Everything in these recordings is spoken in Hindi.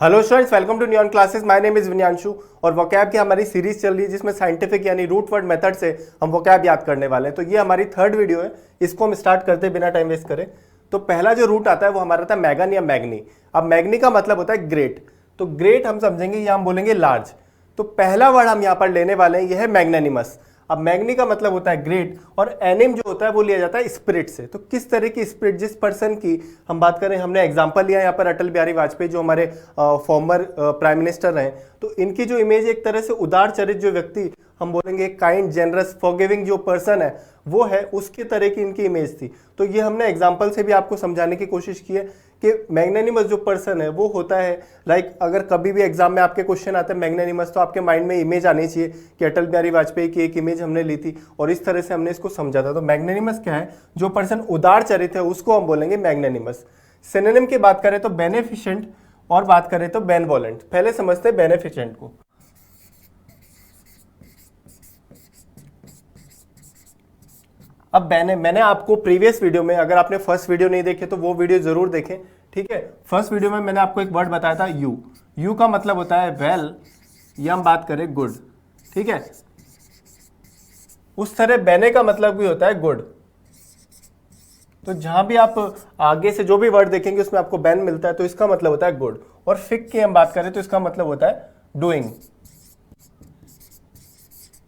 हेलो स्टूडेंट्स, वेलकम टू न्यून क्लासेस। माय नेम इज विन्यांशु और वोकैब की हमारी सीरीज चल रही है जिसमें साइंटिफिक यानी रूट वर्ड मेथड से हम वोकैब याद करने वाले हैं। तो ये हमारी थर्ड वीडियो है, इसको हम स्टार्ट करते बिना टाइम वेस्ट करें। तो पहला जो रूट आता है वो हमारा था मैगन या मैग्नी। अब मैग्नी का मतलब होता है ग्रेट, तो ग्रेट हम समझेंगे या हम बोलेंगे लार्ज। तो पहला वर्ड हम यहाँ पर लेने वाले हैं, यह है मैग्नेनिमस। अब मैग्नी का मतलब होता है ग्रेट और एनिम जो होता है वो लिया जाता है स्पिरिट से। तो किस तरह की स्पिरिट, जिस पर्सन की हम बात करें, हमने एग्जांपल लिया यहाँ पर अटल बिहारी वाजपेयी जो हमारे फॉर्मर प्राइम मिनिस्टर रहे। तो इनकी जो इमेज एक तरह से उदार चरित्र जो व्यक्ति हम बोलेंगे काइंड, जेनरस, फॉरगिविंग जो पर्सन है वो है, उसकी तरह की इनकी इमेज थी। तो ये हमने एग्जाम्पल से भी आपको समझाने की कोशिश की है कि मैग्नेनिमस जो पर्सन है वो होता है लाइक अगर कभी भी एग्जाम में आपके क्वेश्चन आते हैं मैग्नेनिमस, तो आपके माइंड में इमेज आनी चाहिए कि अटल बिहारी वाजपेयी की एक इमेज हमने ली थी और इस तरह से हमने इसको समझा था। तो मैग्नेनिमस क्या है? जो पर्सन उदार चरित्र है उसको हम बोलेंगे मैग्नेनिमस। सिनोनिम की बात करें तो बेनिफिशिएंट और बात करें तो बेनवोलेंट। पहले समझते हैं बेनिफिशिएंट को। अब मैंने आपको प्रीवियस वीडियो में, अगर आपने फर्स्ट वीडियो नहीं देखे तो वो वीडियो जरूर देखें, ठीक है। फर्स्ट वीडियो में मैंने आपको एक वर्ड बताया था यू। यू का मतलब होता है वेल या हम बात करें गुड, ठीक है। उस तरह बेने का मतलब भी होता है गुड। तो जहां भी आप आगे से जो भी वर्ड देखेंगे उसमें आपको बेन मिलता है तो इसका मतलब होता है गुड। और फिक की हम बात करें तो इसका मतलब होता है डूइंग।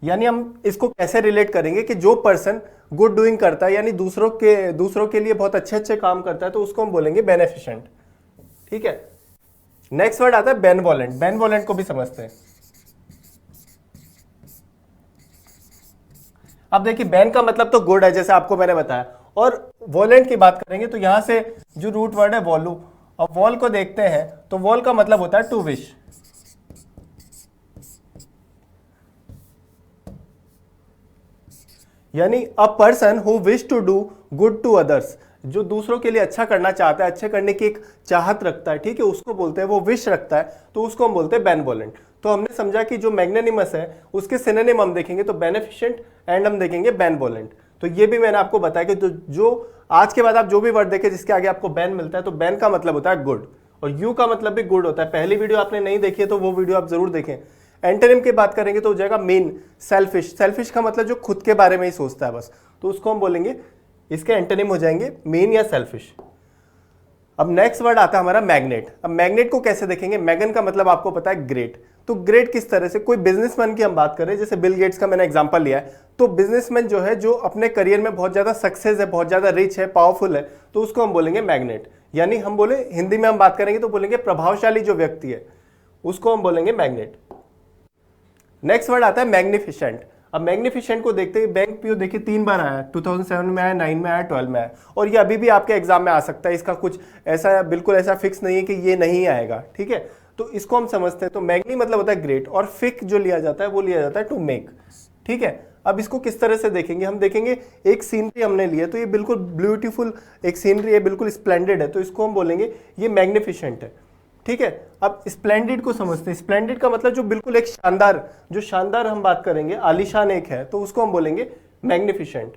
यानी हम इसको कैसे रिलेट करेंगे कि जो पर्सन गुड डूइंग करता है यानी दूसरों के लिए बहुत अच्छे अच्छे काम करता है तो उसको हम बोलेंगे बेनिफिशिएंट, ठीक है। नेक्स्ट वर्ड आता है बेनवोलेंट। बेनवोलेंट को भी समझते हैं। अब देखिए बेन का मतलब तो गुड है जैसे आपको मैंने बताया, और वोलेंट की बात करेंगे तो यहां से जो रूट वर्ड है वॉलू, अब वॉल को देखते हैं तो वॉल का मतलब होता है टू विश। यानी a person who wish to do good to others, जो दूसरों के लिए अच्छा करना चाहता है, अच्छे करने की एक चाहत रखता है, ठीक है, उसको बोलते हैं, वो विश रखता है तो उसको हम बोलते हैं बेनवोलेंट। तो हमने समझा कि जो मैग्नेनिमस है उसके सिनोनिम हम देखेंगे तो बेनिफिशिएंट एंड हम देखेंगे बेनवोलेंट। तो ये भी मैंने आपको बताया कि जो आज के बाद आप जो भी वर्ड देखें जिसके आगे आपको बेन मिलता है तो बेन का मतलब होता है गुड और यू का मतलब भी गुड होता है। पहली वीडियो आपने नहीं देखी है तो वो वीडियो आप जरूर देखें। एंटोनिम की बात करेंगे तो हो जाएगा मीन, सेल्फिश। सेल्फिश का मतलब जो खुद के बारे में ही सोचता है बस, तो उसको हम बोलेंगे, इसके एंटोनिम हो जाएंगे मीन या सेल्फिश। अब नेक्स्ट वर्ड आता है हमारा मैग्नेट। अब मैग्नेट को कैसे देखेंगे? मैगन का मतलब आपको पता है ग्रेट। तो ग्रेट किस तरह से? कोई बिजनेसमैन की हम बात करें, जैसे बिल गेट्स का मैंने एग्जांपल लिया है, तो बिजनेसमैन जो है जो अपने करियर में बहुत ज्यादा सक्सेस है, बहुत ज्यादा रिच है, पावरफुल है, तो उसको हम बोलेंगे मैग्नेट। यानी हम बोले हिंदी में हम बात करेंगे तो बोलेंगे प्रभावशाली जो व्यक्ति है उसको हम बोलेंगे मैग्नेट। नेक्स्ट वर्ड आता है मैग्निफिशेंट। अब मैग्निफिशेंट को देखते हैं, बैंक पीओ देखिए 3 बार आया, 2007 में आया, 9 में आया, 12 में आया, और ये अभी भी आपके एग्जाम में आ सकता है। इसका कुछ ऐसा बिल्कुल ऐसा फिक्स नहीं है कि ये नहीं आएगा, ठीक है। तो इसको हम समझते हैं। तो मैग्नी मतलब होता है ग्रेट और फिक जो लिया जाता है वो लिया जाता है टू मेक, ठीक है। अब इसको किस तरह से देखेंगे? हम देखेंगे एक सीनरी हमने ली है तो ये बिल्कुल ब्यूटीफुल एक सीनरी है, बिल्कुल स्प्लेंडेड है, तो इसको हम बोलेंगे ये मैग्निफिशेंट है, ठीक है। अब स्प्लेंडेड को समझते हैं। स्प्लेंडेड का मतलब जो बिल्कुल एक शानदार, जो शानदार हम बात करेंगे आलीशान एक है तो उसको हम बोलेंगे मैग्निफिशेंट।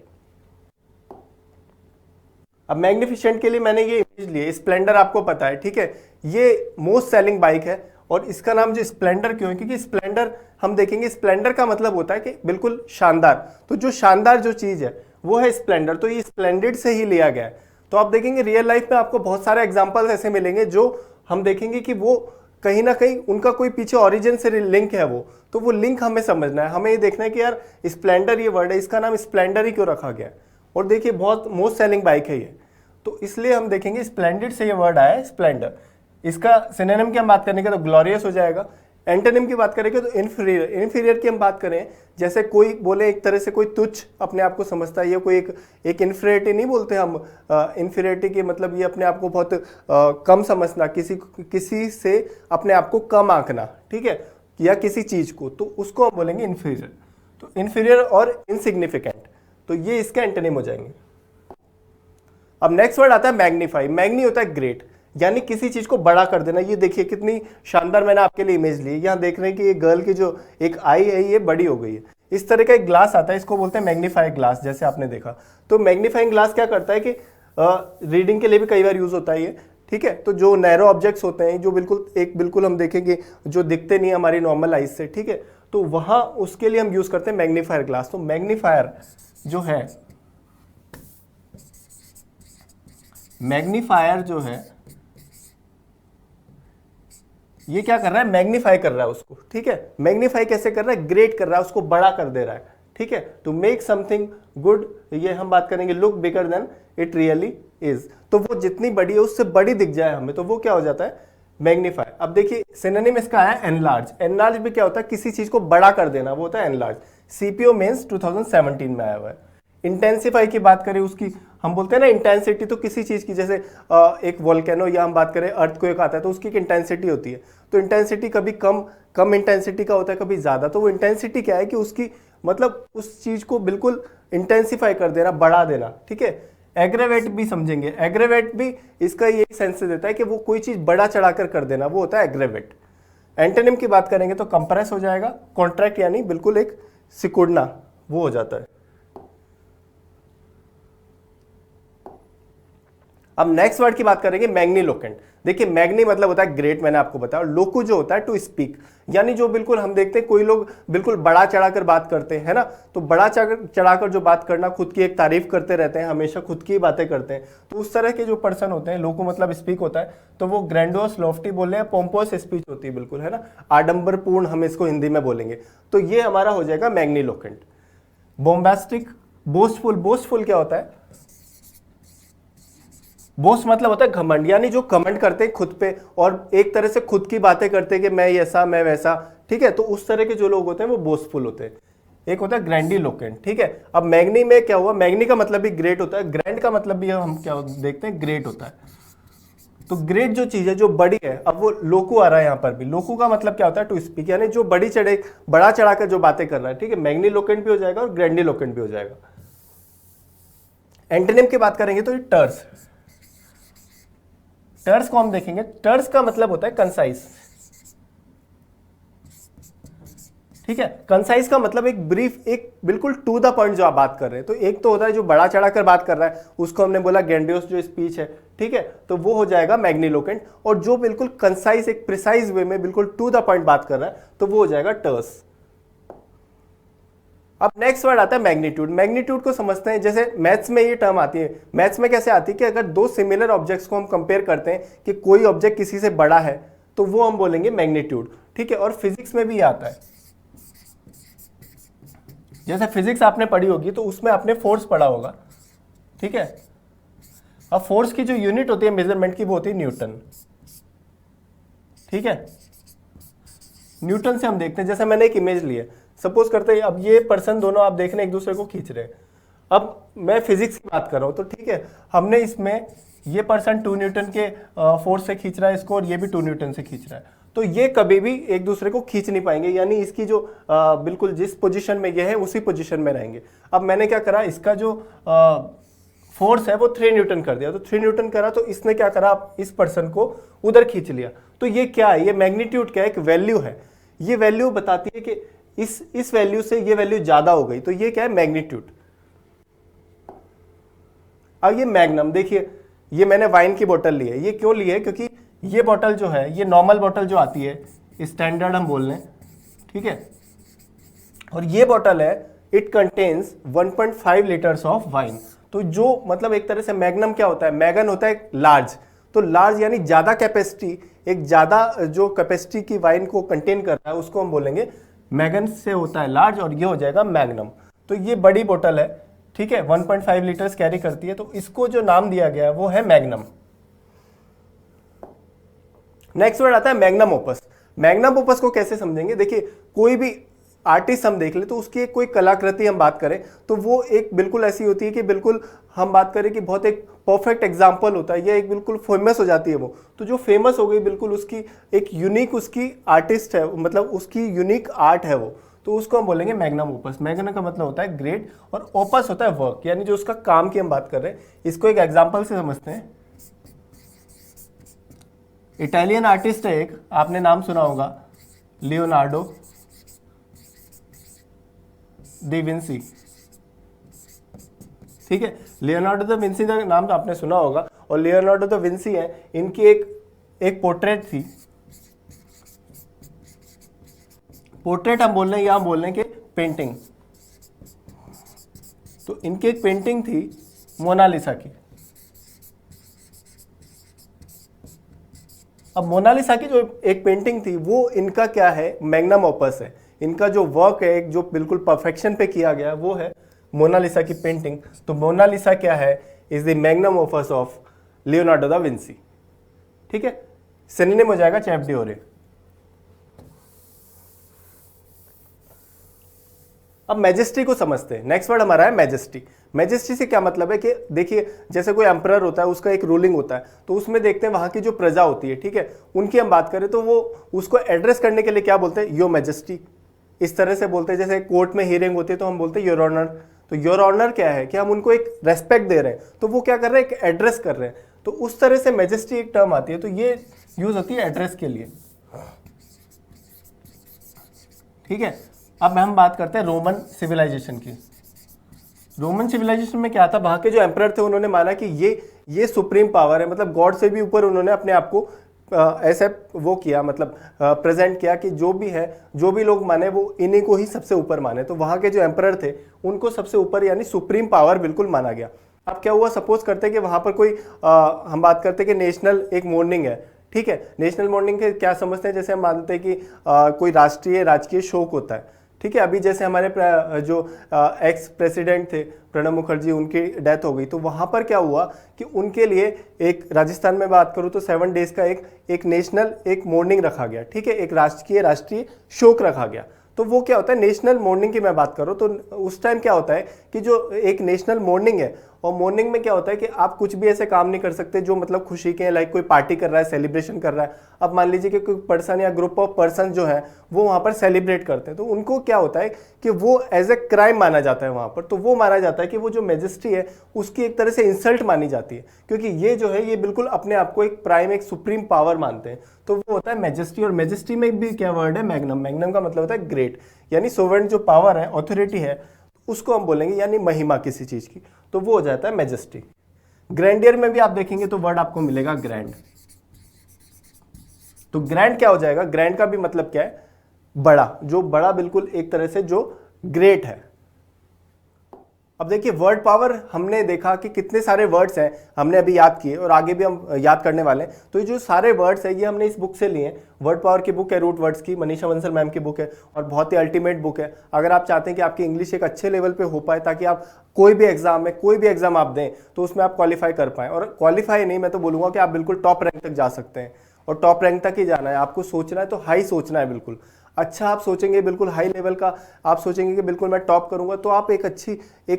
अब मैग्निफिशेंट के लिए मैंने ये इमेज ली है, स्प्लेंडर आपको पता है, ठीक है, ये मोस्ट सेलिंग बाइक है और इसका नाम जो स्प्लेंडर क्यों है? क्योंकि स्प्लेंडर हम देखेंगे, स्प्लेंडर का मतलब होता है कि बिल्कुल शानदार, तो जो शानदार जो चीज है वो है स्प्लेंडर, तो ये स्प्लेंडेड से ही लिया गया है। तो आप देखेंगे रियल लाइफ में आपको बहुत सारे एग्जाम्पल्स ऐसे मिलेंगे जो हम देखेंगे कि वो कहीं ना कहीं उनका कोई पीछे ओरिजिन से लिंक है, वो तो वो लिंक हमें समझना है। हमें ये देखना है कि यार स्प्लेंडर ये वर्ड है, इसका नाम स्प्लेंडर ही क्यों रखा गया, और देखिए बहुत मोस्ट सेलिंग बाइक है ये, तो इसलिए हम देखेंगे स्प्लेंडेड से ये वर्ड आया है स्प्लेंडर। इसका सिनोनिम की हम बात करेंगे तो ग्लोरियस हो जाएगा। एंटोनिम की बात करेंगे तो इन्फीरियर। इन्फीरियर की हम बात करें, जैसे कोई बोले एक तरह से कोई तुच्छ अपने आप को समझता है, ये कोई एक इन्फीरियरिटी नहीं बोलते हम। इन्फीरियरिटी की मतलब ये अपने आप को बहुत कम समझना, किसी से अपने आप को कम आंकना, ठीक है, या किसी चीज को, तो उसको हम बोलेंगे इन्फीरियर। तो इन्फीरियर और इनसिग्निफिकेंट, तो ये इसके एंटोनिम हो जाएंगे। अब नेक्स्ट वर्ड आता है मैग्नीफाई। मैग्नी होता है ग्रेट, यानी किसी चीज को बड़ा कर देना। ये देखिए कितनी शानदार मैंने आपके लिए इमेज ली है, यहाँ देख रहे हैं कि ये गर्ल की जो एक आई है ये बड़ी हो गई है। इस तरह का एक ग्लास आता है, इसको बोलते हैं मैग्नीफाइंग ग्लास, जैसे आपने देखा। तो मैग्नीफाइंग ग्लास क्या करता है कि रीडिंग के लिए भी कई बार यूज होता है ये, ठीक है। तो जो नैरो ऑब्जेक्ट्स होते हैं, जो बिल्कुल हम देखेंगे जो दिखते नहीं हमारी नॉर्मल आइज से, ठीक है, तो वहां उसके लिए हम यूज करते हैं मैग्नीफायर ग्लास। तो मैग्नीफायर जो है ये क्या कर रहा है, मैग्नीफाई कर रहा है उसको, ठीक है। मैग्नीफाई कैसे कर रहा है, ग्रेट कर रहा है, उसको बड़ा कर दे रहा है, ठीक है। टू मेक समथिंग गुड, ये हम बात करेंगे look bigger than it really is. तो वो जितनी बड़ी है उससे बड़ी दिख जाए हमें, तो वो क्या हो जाता है, मैग्नीफाई। अब देखिए सिनोनिम इसका है एनलार्ज। एनलार्ज भी क्या होता है, किसी चीज को बड़ा कर देना, वो होता है एनलार्ज। सीपीओ मेंस 2017 में आया हुआ है। इंटेंसिफाई की बात करें, उसकी हम बोलते हैं ना इंटेंसिटी, तो किसी चीज की, जैसे एक वोल्केनो या हम बात करें अर्थक्वेक आता है, तो उसकी एक इंटेंसिटी होती है। तो इंटेंसिटी कभी कम इंटेंसिटी का होता है, कभी ज्यादा। तो वो इंटेंसिटी क्या है कि उसकी मतलब उस चीज को बिल्कुल इंटेंसिफाई कर देना, बढ़ा देना, ठीक है। एग्रेवेट भी समझेंगे, एग्रेवेट भी इसका यही सेंस देता है कि वो कोई चीज बड़ा चढ़ाकर कर देना, वो होता है एग्रेवेट। एंटोनिम की बात करेंगे तो कंप्रेस हो जाएगा, कॉन्ट्रैक्ट यानी बिल्कुल एक सिकुड़ना, वो हो जाता है। अब नेक्स्ट वर्ड की बात करेंगे मैग्नीलोकेंट। देखिए मैग्नी मतलब होता है ग्रेट, मैंने आपको बताया। लोकू जो होता है टू स्पीक, यानी जो बिल्कुल हम देखते हैं कोई लोग बिल्कुल बड़ा चढ़ाकर बात करते हैं, है ना। तो बड़ा चढ़ाकर जो बात करना, खुद की एक तारीफ करते रहते हैं, हमेशा खुद की बातें करते हैं, तो उस तरह के जो पर्सन होते हैं, लोकू मतलब स्पीक होता है, तो वो ग्रैंडोस लॉफ्टी बोल रहे हैं, पोम्पोस स्पीच होती है बिल्कुल, है ना, आडंबरपूर्ण हम इसको हिंदी में बोलेंगे। तो ये हमारा हो जाएगा मैग्नीलोकेंट। बोम्बास्टिक, बोस्टफुल। बोस्टफुल क्या होता है, बोस्ट मतलब होता है घमंड, यानी जो घमंड करते हैं खुद पे और एक तरह से खुद की बातें करते हैं कि मैं ऐसा मैं वैसा, ठीक है। तो उस तरह के जो लोग होते हैं वो बोस्टफुल होते हैं। एक होता है ग्रैंडिलोकेंट, ठीक है। अब मैग्नी में क्या हुआ, मैग्नी का मतलब भी ग्रेट होता है, ग्रैंड का मतलब भी हम क्या देखते हैं, ग्रेट होता है। तो ग्रेट जो चीज है, जो बड़ी है, अब वो लोकू आ रहा है यहाँ पर भी। लोकू का मतलब क्या होता है, टू स्पीक, यानी जो बड़ा चढ़ाकर जो बातें कर रहा है, ठीक है। मैग्नीलोकेंट भी हो जाएगा और ग्रैंडिलोकेंट भी हो जाएगा। एंटोनिम की बात करेंगे तो टर्स। टर्स को हम देखेंगे, टर्स का मतलब होता है कंसाइज, ठीक है। कंसाइज का मतलब एक ब्रीफ, एक बिल्कुल टू द पॉइंट जो आप बात कर रहे हैं। तो एक तो होता है जो बड़ा चढ़ाकर बात कर रहा है, उसको हमने बोला ग्रैंडियोस जो स्पीच है, ठीक है। तो वो हो जाएगा मैग्नीलोकेंट। और जो बिल्कुल कंसाइज, एक प्रिसाइज वे में बिल्कुल टू द पॉइंट बात कर रहा है, तो वो हो जाएगा टर्स। अब नेक्स्ट वर्ड आता है मैग्नीट्यूड। मैग्नीट्यूड को समझते हैं, जैसे मैथ्स में ये टर्म आती है। मैथ्स में कैसे आती है कि अगर दो सिमिलर ऑब्जेक्ट्स को हम कंपेयर करते हैं कि कोई ऑब्जेक्ट किसी से बड़ा है, तो वो हम बोलेंगे मैग्नीट्यूड, ठीक है। और फिजिक्स में भी आता है, जैसे फिजिक्स आपने पढ़ी होगी तो उसमें आपने फोर्स पढ़ा होगा, ठीक है। अब फोर्स की जो यूनिट होती है मेजरमेंट की, वो होती है न्यूटन, ठीक है। न्यूटन से हम देखते हैं, जैसे मैंने एक इमेज ली है, सपोज करते हैं अब ये पर्सन दोनों आप देख रहे हैं एक दूसरे को खींच रहे हैं। अब मैं फिजिक्स की बात कर रहा हूं, तो ठीक है, हमने इसमें ये पर्सन 2 न्यूटन के फोर्स से खींच रहा है इसको, और ये भी 2 न्यूटन से खींच रहा है। तो ये कभी भी एक दूसरे को खींच नहीं पाएंगे, यानी इसकी जो बिल्कुल जिस पोजीशन में ये है उसी पोजीशन में रहेंगे। अब मैंने क्या करा, इसका जो फोर्स है वो 3 न्यूटन कर दिया, तो 3 न्यूटन करा, तो इसने क्या करा, इस पर्सन को उधर खींच लिया। तो ये क्या है, ये मैग्नीट्यूड क्या है, एक वैल्यू है। ये वैल्यू बताती है कि इस वैल्यू से ये वैल्यू ज्यादा हो गई, तो ये क्या है, मैग्नीट्यूड। अब ये मैग्नम, देखिए ये मैंने वाइन की बोतल ली है। ये क्यों ली है, क्योंकि ये बोतल जो है, ये नॉर्मल बोतल जो आती है, स्टैंडर्ड हम बोल रहे हैं, ठीक है। और ये बोतल है, it contains 1.5 litres of wine. तो जो मतलब एक तरह से मैग्नम क्या होता है, मैगन होता है लार्ज। तो लार्ज यानी ज्यादा कैपेसिटी, एक ज्यादा जो कैपेसिटी की वाइन को कंटेन कर रहा है, उसको हम बोलेंगे मैगन से होता है लार्ज, और ये हो जाएगा मैग्नम। तो ये बड़ी बोतल है, ठीक है, 1.5 लीटर्स कैरी करती है, तो इसको जो नाम दिया गया है वो है मैग्नम। नेक्स्ट वर्ड आता है मैग्नम ओपस। मैग्नम ओपस को कैसे समझेंगे, देखिए कोई भी आर्टिस्ट हम देख ले, तो उसकी एक कोई कलाकृति हम बात करें, तो वो एक बिल्कुल ऐसी होती है कि बिल्कुल हम बात करें कि बहुत एक परफेक्ट एग्जाम्पल होता है, ये एक बिल्कुल फेमस हो जाती है वो। तो जो फेमस हो गई, बिल्कुल उसकी एक यूनिक उसकी आर्टिस्ट है, मतलब उसकी यूनिक आर्ट है वो, तो उसको हम बोलेंगे मैग्नम ओपस। मैग्नम का मतलब होता है ग्रेट, और ओपस होता है वर्क, यानी जो उसका काम की हम बात कर रहे हैं। इसको एक एग्जाम्पल से समझते हैं। इटालियन आर्टिस्ट है एक, आपने नाम सुना होगा, लियोनार्डो दा विंसी, ठीक है। लियोनार्डो दा विंसी का नाम तो आपने सुना होगा, और लियोनार्डो दा विंसी है, इनकी एक पोर्ट्रेट थी। पोर्ट्रेट हम बोल रहे हैं, या हम बोल रहे हैं कि पेंटिंग। तो इनकी एक पेंटिंग थी मोनालिसा की। अब मोनालिसा की जो एक पेंटिंग थी वो इनका क्या है, मैग्नम ओपस है। इनका जो वर्क है, एक जो बिल्कुल परफेक्शन पे किया गया, वो है मोनालिसा की पेंटिंग। तो मोनालिसा क्या है, is the magnum opus of Leonardo da Vinci. ठीक है, सिनोनिम हो जाएगा चैप डिओरे। अब मैजेस्टी को समझते हैं। नेक्स्ट वर्ड हमारा है मैजेस्टी। मैजेस्टी से क्या मतलब है कि देखिए, जैसे कोई एम्परर होता है, उसका एक रूलिंग होता है, तो उसमें देखते हैं वहां की जो प्रजा होती है, ठीक है, उनकी हम बात करें तो वो उसको एड्रेस करने के लिए क्या बोलते हैं, योर मैजेस्टी। इस तरह से बोलते हैं। जैसे कोर्ट में हियरिंग होती है तो हम बोलते हैं योर ऑनर। तो योर ऑनर क्या है कि हम उनको एक रेस्पेक्ट दे रहे हैं, तो वो क्या कर रहे हैं, एक एड्रेस कर रहे हैं। तो उस तरह से मैजेस्टी एक टर्म आती है, तो ये यूज होती है एड्रेस के लिए। ठीक है, अब हम बात करते हैं रोमन सिविलाइजेशन की। रोमन सिविलाइजेशन में क्या था, वहां के जो एम्परर थे उन्होंने माना कि ये सुप्रीम पावर है, मतलब गॉड से भी ऊपर उन्होंने अपने आप को ऐसे वो किया, मतलब प्रेजेंट किया कि जो भी है, जो भी लोग माने वो इन्हीं को ही सबसे ऊपर माने। तो वहां के जो एम्परर थे उनको सबसे ऊपर यानी सुप्रीम पावर बिल्कुल माना गया। अब क्या हुआ, सपोज करते हैं कि वहां पर कोई हम बात करते हैं कि नेशनल एक मॉर्निंग है। ठीक है, नेशनल मॉर्निंग के क्या समझते हैं, जैसे हम मानते हैं कि कोई राष्ट्रीय राजकीय शोक होता है। ठीक है, अभी जैसे हमारे जो एक्स प्रेसिडेंट थे प्रणब मुखर्जी, उनकी डेथ हो गई, तो वहाँ पर क्या हुआ कि उनके लिए एक राजस्थान में बात करूँ तो 7 डेज का एक नेशनल एक मॉर्निंग रखा गया। ठीक है, एक राष्ट्रीय शोक रखा गया। तो वो क्या होता है, नेशनल मॉर्निंग की मैं बात करूँ तो उस टाइम क्या होता है कि जो एक नेशनल मॉर्निंग है, और मॉर्निंग में क्या होता है कि आप कुछ भी ऐसे काम नहीं कर सकते जो मतलब खुशी के, लाइक कोई पार्टी कर रहा है, सेलिब्रेशन कर रहा है। अब मान लीजिए कि कोई पर्सन या ग्रुप ऑफ पर्सन जो है वो वहाँ पर सेलिब्रेट करते हैं, तो उनको क्या होता है कि वो एज ए क्राइम माना जाता है वहाँ पर। तो वो माना जाता है कि वो जो मैजेस्टी है उसकी एक तरह से इंसल्ट मानी जाती है, क्योंकि ये जो है ये बिल्कुल अपने आप को एक प्राइम, एक सुप्रीम पावर मानते हैं। तो वो होता है मैजेस्टी। और मैजेस्टी में भी क्या वर्ड है, मैग्नम। मैग्नम का मतलब होता है ग्रेट, यानी सोवरेन जो पावर है, ऑथोरिटी है, उसको हम बोलेंगे यानी महिमा किसी चीज की, तो वो हो जाता है मैजेस्टी। ग्रैंडियर में भी आप देखेंगे तो वर्ड आपको मिलेगा ग्रैंड। तो ग्रैंड क्या हो जाएगा, ग्रैंड का भी मतलब क्या है, बड़ा, जो बड़ा बिल्कुल एक तरह से जो ग्रेट है। अब देखिए वर्ड पावर हमने देखा कि कितने सारे वर्ड्स हैं, हमने अभी याद किए और आगे भी हम याद करने वाले हैं। तो ये जो सारे वर्ड्स हैं ये हमने इस बुक से लिए हैं। वर्ड पावर की बुक है रूट वर्ड्स की, मनीषा बंसल मैम की बुक है, और बहुत ही अल्टीमेट बुक है। अगर आप चाहते हैं कि आपकी इंग्लिश एक अच्छे लेवल पे हो पाए, ताकि आप कोई भी एग्जाम में, कोई भी एग्जाम आप दें तो उसमें आप क्वालिफाई कर पाएं। और क्वालिफाई नहीं, मैं तो बोलूँगा कि आप बिल्कुल टॉप रैंक तक जा सकते हैं, और टॉप रैंक तक ही जाना है। आपको सोचना है तो हाई सोचना है, बिल्कुल अच्छा आप सोचेंगे, बिल्कुल हाई लेवल का आप सोचेंगे कि बिल्कुल मैं टॉप करूंगा, तो आप एक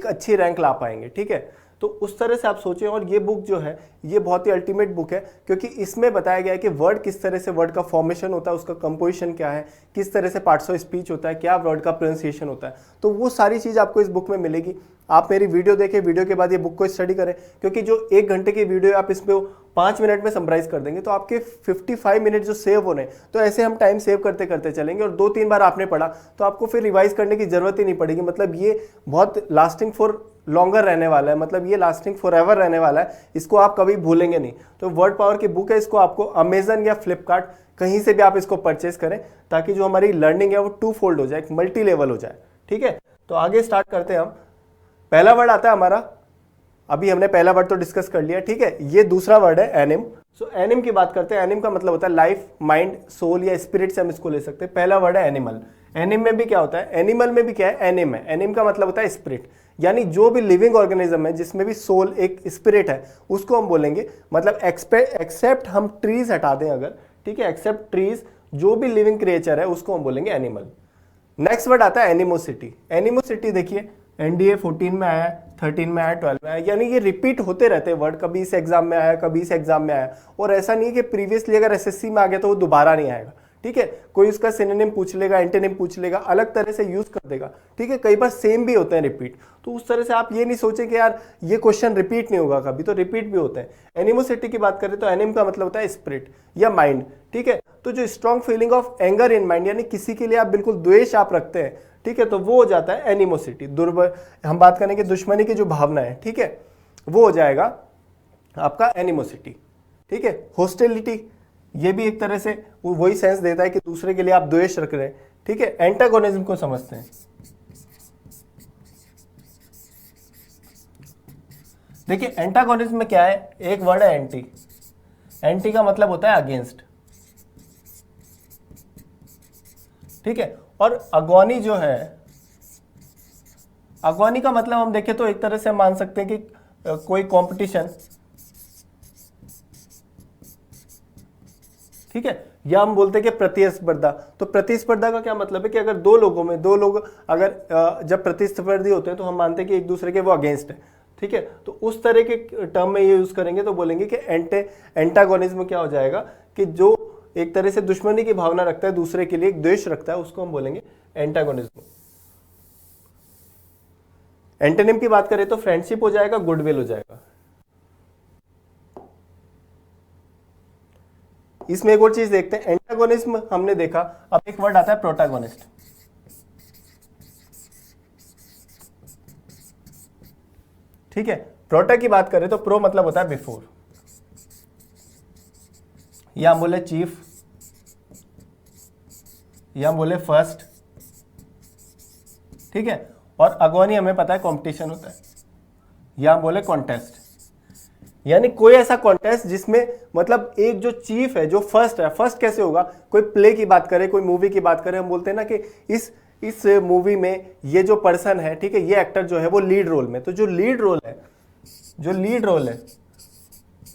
अच्छी रैंक ला पाएंगे। ठीक है, तो उस तरह से आप सोचें। और ये बुक जो है ये बहुत ही अल्टीमेट बुक है, क्योंकि इसमें बताया गया है कि वर्ड किस तरह से, वर्ड का फॉर्मेशन होता है, उसका कंपोजिशन क्या है, किस तरह से पार्ट्स ऑफ स्पीच होता है, क्या वर्ड का प्रोनाउंसिएशन होता है। तो वो सारी चीज़ आपको इस बुक में मिलेगी। आप मेरी वीडियो देखें, वीडियो के बाद ये बुक को स्टडी करें, क्योंकि जो 1 घंटे की वीडियो आप इसमें 5 मिनट में समराइज कर देंगे तो आपके 55 मिनट जो सेव होने, तो ऐसे हम टाइम सेव करते करते चलेंगे। और 2-3 बार आपने पढ़ा तो आपको फिर रिवाइज करने की जरूरत ही नहीं पड़ेगी। मतलब ये बहुत लास्टिंग फॉर लॉन्गर रहने वाला है, मतलब ये लास्टिंग फॉर एवर रहने वाला है, इसको आप कभी भूलेंगे नहीं। तो वर्ड पावर की बुक है, इसको आपको अमेजन या फ्लिपकार्ट कहीं से भी आप इसको परचेज करें, ताकि जो हमारी लर्निंग है वो 2 फोल्ड हो जाए, मल्टी लेवल हो जाए। ठीक है, तो आगे स्टार्ट करते हैं हम। पहला वर्ड आता है हमारा, अभी हमने पहला वर्ड तो डिस्कस कर लिया। ठीक है, ये दूसरा वर्ड है एनिम। सो एनिम की बात करते हैं। एनिम का मतलब होता है लाइफ, माइंड, सोल या स्पिरिट से हम इसको ले सकते हैं। पहला वर्ड है एनिमल। एनिम में भी क्या होता है, एनिमल में भी क्या है, एनिम है। एनिम का मतलब होता है स्पिरिट, यानी जो भी लिविंग ऑर्गेनिज्म है जिसमें भी सोल, एक स्पिरिट है, उसको हम बोलेंगे। मतलब एक्सेप्ट हम ट्रीज हटा दें अगर, ठीक है, एक्सेप्ट ट्रीज, जो भी लिविंग क्रिएचर है उसको हम बोलेंगे एनिमल। नेक्स्ट वर्ड आता है एनिमोसिटी। एनिमोसिटी देखिए एनडीए 14 में आया, 13 में आया, 12 में आया, यानी ये रिपीट होते रहते हैं वर्ड, कभी इस एग्जाम में आया, कभी इस एग्जाम में आया। और ऐसा नहीं है कि प्रीवियसली अगर एसएससी में आ गया तो वो दोबारा नहीं आएगा। ठीक है, कोई उसका सिनोनिम पूछ लेगा, एंटोनिम पूछ लेगा, अलग तरह से यूज कर देगा। ठीक है, कई बार सेम भी होते हैं रिपीट, तो उस तरह से आप ये नहीं सोचें कि यार ये क्वेश्चन रिपीट नहीं होगा कभी, तो रिपीट भी होते हैं। एनिमोसिटी की बात करें तो एनिम का मतलब होता है स्पिरिट या माइंड। ठीक है, तो जो strong feeling of anger in mind, यानी किसी के लिए आप बिल्कुल द्वेष आप रखते हैं, ठीक है, तो वो हो जाता है एनिमोसिटी। हम बात करेंगे दुश्मनी की जो भावना है, ठीक है, वो हो जाएगा आपका एनिमोसिटी, ठीक है। होस्टिलिटी, ये भी एक तरह से वही सेंस देता है कि दूसरे के लिए आप द्वेष रख रहे हैं, ठीक है। एंटागोनिज्म को समझते हैं। देखिए एंटागोनिज्म में क्या है, एक वर्ड है एंटी। एंटी का मतलब होता है अगेंस्ट, ठीक है। और अगोनी जो है, अगोनी का मतलब हम देखें तो एक तरह से हम मान सकते हैं कि कोई कंपटीशन, ठीक है, या हम बोलते हैं कि प्रतिस्पर्धा। तो प्रतिस्पर्धा का क्या मतलब है कि अगर दो लोगों में, दो लोग अगर जब प्रतिस्पर्धी होते हैं तो हम मानते हैं कि एक दूसरे के वो अगेंस्ट है, ठीक है। तो उस तरह के टर्म में ये यूज करेंगे तो बोलेंगे कि एंटागोनिज्म क्या हो जाएगा कि जो एक तरह से दुश्मनी की भावना रखता है, दूसरे के लिए एक द्वेष रखता है, उसको हम बोलेंगे एंटागोनिज्म। एंटोनिम की बात करें तो फ्रेंडशिप हो जाएगा, गुडविल हो जाएगा। इसमें एक और चीज देखते हैं, एंटागोनिज्म हमने देखा, अब एक वर्ड आता है प्रोटैगोनिस्ट, ठीक है। प्रोटा की बात करें तो प्रो मतलब होता है बिफोर, या हम बोले चीफ, या हम बोले फर्स्ट, ठीक है। और अगोनी हमें पता है कंपटीशन होता है, या हम बोले कॉन्टेस्ट, यानी कोई ऐसा कॉन्टेस्ट जिसमें मतलब एक जो चीफ है, जो फर्स्ट है। फर्स्ट कैसे होगा, कोई प्ले की बात करें, कोई मूवी की बात करें, हम बोलते हैं ना कि इस मूवी में ये जो पर्सन है, ठीक है, ये एक्टर जो है वो लीड रोल में, तो जो लीड रोल है, जो लीड रोल है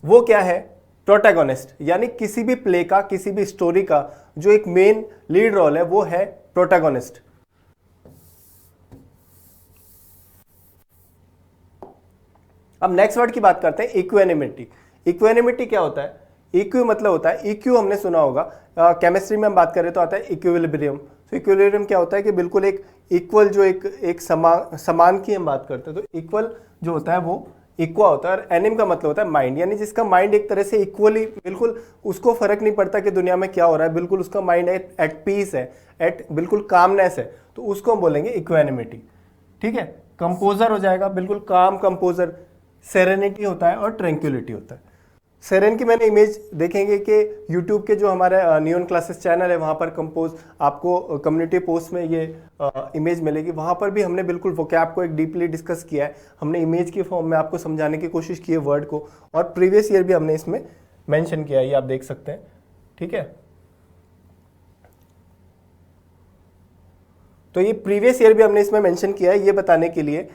वो क्या है, प्रोटैगोनिस्ट। यानी किसी भी प्ले का, किसी भी स्टोरी का जो एक मेन लीड रोल है वो है प्रोटैगोनिस्ट। अब नेक्स्ट वर्ड की बात करते हैं, इक्वेनिमिटी। इक्वेनिमिटी क्या होता है, इक्यू मतलब होता है, इक्यू हमने सुना होगा, केमिस्ट्री में हम बात करें तो आता है इक्विलिब्रियम। तो इक्विलिब्रियम क्या होता है कि बिल्कुल एक इक्वल, जो एक समान की हम बात करते हैं, तो इक्वल जो होता है वो इक्वा होता है। और एनिम का मतलब होता है माइंड, यानी जिसका माइंड एक तरह से इक्वली, बिल्कुल उसको फर्क नहीं पड़ता कि दुनिया में क्या हो रहा है, बिल्कुल उसका माइंड एट पीस है, एट बिल्कुल कामनेस है, तो उसको हम बोलेंगे इक्वेनिमिटी, ठीक है। कंपोजर हो जाएगा, बिल्कुल काम कंपोजर। सेरेनिटी होता है और ट्रैंक्विलिटी होता है। सेरेन की मैंने इमेज देखेंगे कि यूट्यूब के जो हमारे नियॉन क्लासेस चैनल है वहाँ पर कंपोज आपको कम्युनिटी पोस्ट में ये इमेज मिलेगी। वहाँ पर भी हमने बिल्कुल वोकैब को एक डीपली डिस्कस किया है, हमने इमेज की फॉर्म में आपको समझाने की कोशिश की है वर्ड को, और प्रीवियस ईयर भी हमने इसमें मेंशन किया है, ये आप देख सकते हैं, ठीक है। तो ये प्रीवियस ईयर भी हमने इसमें मेंशन किया है, ये बताने के लिए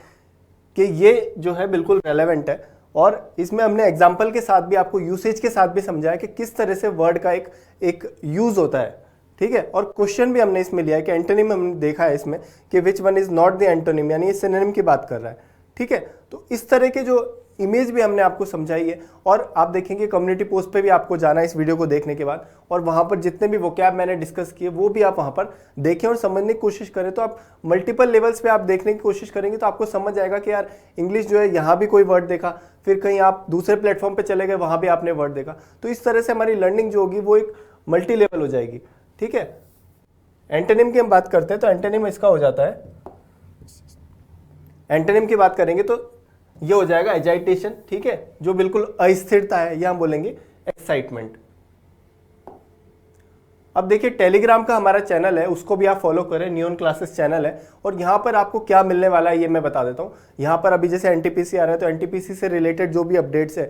कि ये जो है बिल्कुल रेलेवेंट है। और इसमें हमने एग्जाम्पल के साथ भी, आपको यूसेज के साथ भी समझाया कि किस तरह से वर्ड का एक यूज होता है, ठीक है। और क्वेश्चन भी हमने इसमें लिया है कि एंटोनिम हमने देखा है इसमें कि which one is not the antonym, यानी ये सिनोनिम की बात कर रहा है, ठीक है। तो इस तरह के जो इमेज भी हमने आपको समझाई है, और आप देखेंगे कम्युनिटी पोस्ट पे भी आपको जाना है इस वीडियो को देखने के बाद, और वहाँ पर जितने भी वोकैब मैंने डिस्कस किए वो भी आप वहाँ पर देखें और समझने की कोशिश करें। तो आप मल्टीपल लेवल्स पे आप देखने की कोशिश करेंगे तो आपको समझ आएगा कि यार इंग्लिश जो है, यहाँ भी कोई वर्ड देखा, फिर कहीं आप दूसरे प्लेटफॉर्म पे चले गए, वहाँ भी आपने वर्ड देखा। तो इस तरह से हमारी लर्निंग जो होगी वो एक मल्टी लेवल हो जाएगी, ठीक है। एंटोनिम की हम बात करते हैं तो एंटोनिम इसका हो जाता है, एंटोनिम की बात करेंगे तो ये हो जाएगा एजाइटेशन, ठीक है, जो बिल्कुल अस्थिरता है, या हम बोलेंगे एक्साइटमेंट। अब देखिए टेलीग्राम का हमारा चैनल है, उसको भी आप फॉलो करें, नियॉन क्लासेस चैनल है, और यहाँ पर आपको क्या मिलने वाला है ये मैं बता देता हूँ। यहाँ पर अभी जैसे एनटीपीसी आ रहा है तो एनटीपीसी से रिलेटेड जो भी अपडेट्स है,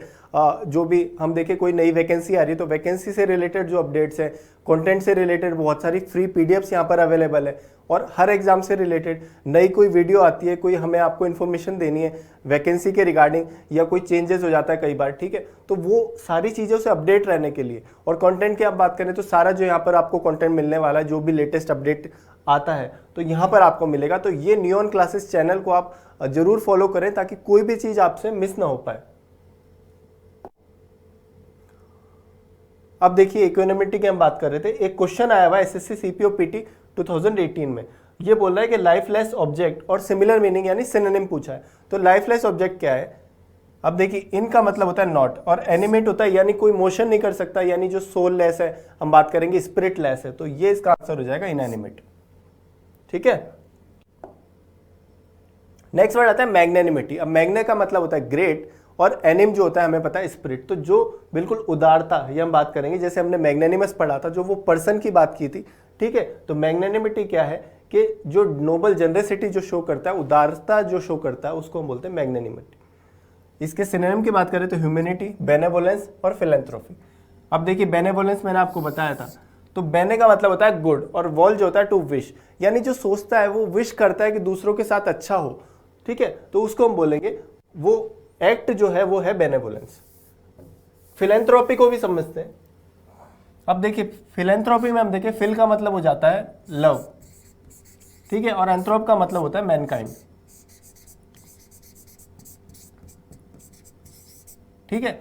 जो भी हम देखें कोई नई वैकेंसी आ रही है तो वैकेंसी से रिलेटेड जो अपडेट्स है, कंटेंट से रिलेटेड बहुत सारी फ्री पीडीएफ्स यहाँ पर अवेलेबल है, और हर एग्जाम से रिलेटेड नई कोई वीडियो आती है, कोई हमें आपको इन्फॉर्मेशन देनी है वैकेंसी के रिगार्डिंग, या कोई चेंजेस हो जाता है कई बार, ठीक है। तो वो सारी चीज़ों से अपडेट रहने के लिए, और कंटेंट की आप बात करें तो सारा जो यहाँ पर आपको कंटेंट मिलने वाला है, जो भी लेटेस्ट अपडेट आता है तो यहाँ पर आपको मिलेगा। तो ये नियॉन क्लासेस चैनल को आप जरूर फॉलो करें ताकि कोई भी चीज़ आपसे मिस ना हो पाए। अब देखिए इकोनॉमिटी की हम बात कर रहे थे, एक क्वेश्चन आया हुआ एसएससी सीपीओ पीटी 2018 में, ये बोल रहा है कि लाइफलेस ऑब्जेक्ट और सिमिलर मीनिंग यानी सिनोनिम पूछा है। तो लाइफलेस ऑब्जेक्ट क्या है, अब देखिए इनका मतलब होता है नॉट, और एनिमेट होता है यानी कोई मोशन नहीं कर सकता, यानी जो सोल लेस है, हम बात करेंगे स्पिरिट लेस है, तो ये इसका आंसर हो जाएगा इनएनिमेट, ठीक है। नेक्स्ट वर्ड आता है मैग्नेनिमिटी। अब मैग्ने का मतलब होता है ग्रेट, और एनिम जो होता है हमें पता है स्पिरिट। तो जो बिल्कुल उदारता, ये हम बात करेंगे, जैसे हमने मैग्नेनिमस पढ़ा था, जो वो पर्सन की बात की थी, ठीक है। तो मैग्नेनिमिटी क्या है कि जो नोबल जनरसिटी जो शो करता है, उदारता जो शो करता है, उसको हम बोलते हैं मैग्नेनिमिटी। इसके सिनोनिम की बात करें तो ह्यूमैनिटी, बेनेवोलेंस और फिलैंथ्रोपी। अब देखिए बेनेवोलेंस मैंने आपको बताया था, तो बेने का मतलब होता है गुड, और वॉल जो होता है टू विश, यानी जो सोचता है वो विश करता है कि दूसरों के साथ अच्छा हो, ठीक है। तो उसको हम बोलेंगे, वो एक्ट जो है वो है बेनेवोलेंस। फिलैंथ्रोपी को भी समझते हैं। अब देखिए फिलैंथ्रोपी में हम देखिए फिल का मतलब हो जाता है लव, ठीक है, और एंथ्रोप का मतलब होता है मैनकाइंड, ठीक है।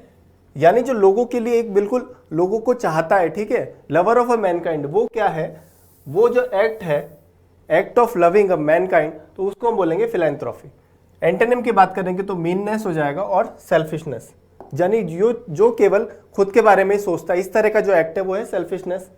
यानी जो लोगों के लिए एक बिल्कुल लोगों को चाहता है, ठीक है, लवर ऑफ अ मैनकाइंड, वो क्या है, वो जो एक्ट है, act of loving a Mankind, तो उसको हम बोलेंगे फिलैंथ्रोपी। एंटोनिम की बात करेंगे तो मीननेस हो जाएगा और सेल्फिशनेस, यानी जो केवल खुद के बारे में ही सोचता है, इस तरह का जो एक्ट है वो है सेल्फिशनेस।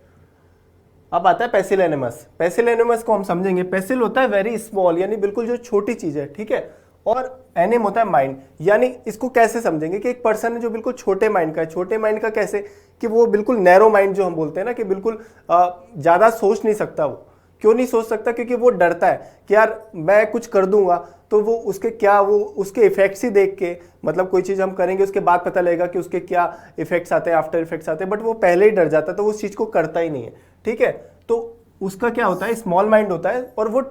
अब आता है पैसिलेनिमस। पैसिलेनिमस को हम समझेंगे, पैसिल होता है वेरी स्मॉल, यानी बिल्कुल जो छोटी चीज है, ठीक है, और एनिम होता है माइंड। यानी इसको कैसे समझेंगे कि एक पर्सन है जो बिल्कुल छोटे माइंड का है। छोटे माइंड का कैसे, कि वो बिल्कुल नैरो माइंड जो हम बोलते हैं ना, कि बिल्कुल ज्यादा सोच नहीं सकता। वो क्यों नहीं सोच सकता, क्योंकि वो डरता है कि यार मैं कुछ कर दूंगा तो वो उसके क्या, वो उसके इफेक्ट्स ही देख के, मतलब कोई चीज हम करेंगे उसके बाद पता लगेगा कि उसके क्या इफेक्ट्स आते हैं, आफ्टर इफेक्ट्स आते हैं, बट वो पहले ही डर जाता है, तो वो उस चीज को करता ही नहीं है, ठीक है। तो उसका क्या होता है, स्मॉल माइंड होता है, और वो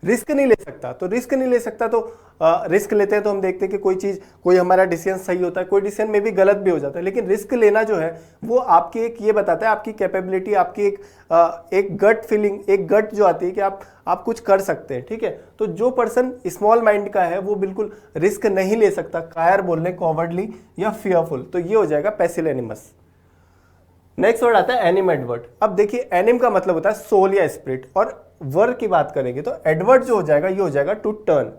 रिस्क नहीं ले सकता। तो रिस्क नहीं ले सकता, तो रिस्क लेते हैं तो हम देखते हैं कि कोई चीज, कोई हमारा डिसीजन सही होता है, कोई डिसीजन में भी गलत भी हो जाता है, लेकिन रिस्क लेना जो है वो आपकी एक ये बताता है आपकी कैपेबिलिटी, आपकी एक गट फीलिंग, एक गट जो आती है कि आप कुछ कर सकते हैं, ठीक है। तो जो पर्सन स्मॉल माइंड का है वो बिल्कुल रिस्क नहीं ले सकता, कायर बोलने, कॉवर्डली या फियरफुल, तो ये हो जाएगा पैसिलेनिमस। नेक्स्ट वर्ड आता है एनिम एडवर्ड। अब देखिए एनिम का मतलब होता है सोल या स्पिरिट, और वर्ड की बात करेंगे तो एडवर्ड जो हो जाएगा ये हो जाएगा टू टर्न,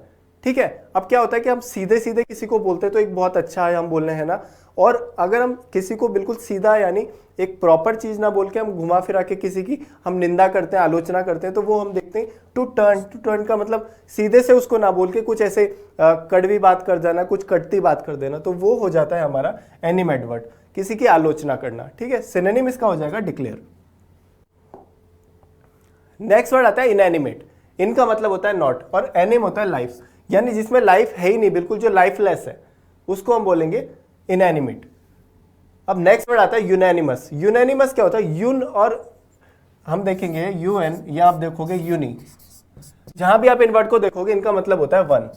ठीक है। अब क्या होता है कि हम सीधे सीधे किसी को बोलते हैं तो एक बहुत अच्छा है हम बोल रहे हैं ना, और अगर हम किसी को बिल्कुल सीधा, यानी एक प्रॉपर चीज ना बोल के हम घुमा फिरा के किसी की हम निंदा करते हैं, आलोचना करते हैं, तो वो हम देखते हैं टू टर्न। टू टर्न का मतलब सीधे से उसको ना बोल के कुछ ऐसे कड़वी बात कर देना, कुछ कटती बात कर देना, तो वो हो जाता है हमारा एनिम एडवर्ड, किसी की आलोचना करना, ठीक है। सिनोनिम इसका हो जाएगा डिक्लेयर। नेक्स्ट वर्ड आता है इनएनिमेट। इनका मतलब होता है नॉट, और एनिम होता है लाइफ, यानी जिसमें लाइफ है ही नहीं, बिल्कुल जो लाइफलेस है, उसको हम बोलेंगे इनएनिमेट। अब नेक्स्ट वर्ड आता है यूनैनिमस। यूनैनिमस क्या होता है, यून, और हम देखेंगे यूएन, या आप देखोगे यूनी, जहां भी आप इन वर्ड को देखोगे इनका मतलब होता है वन,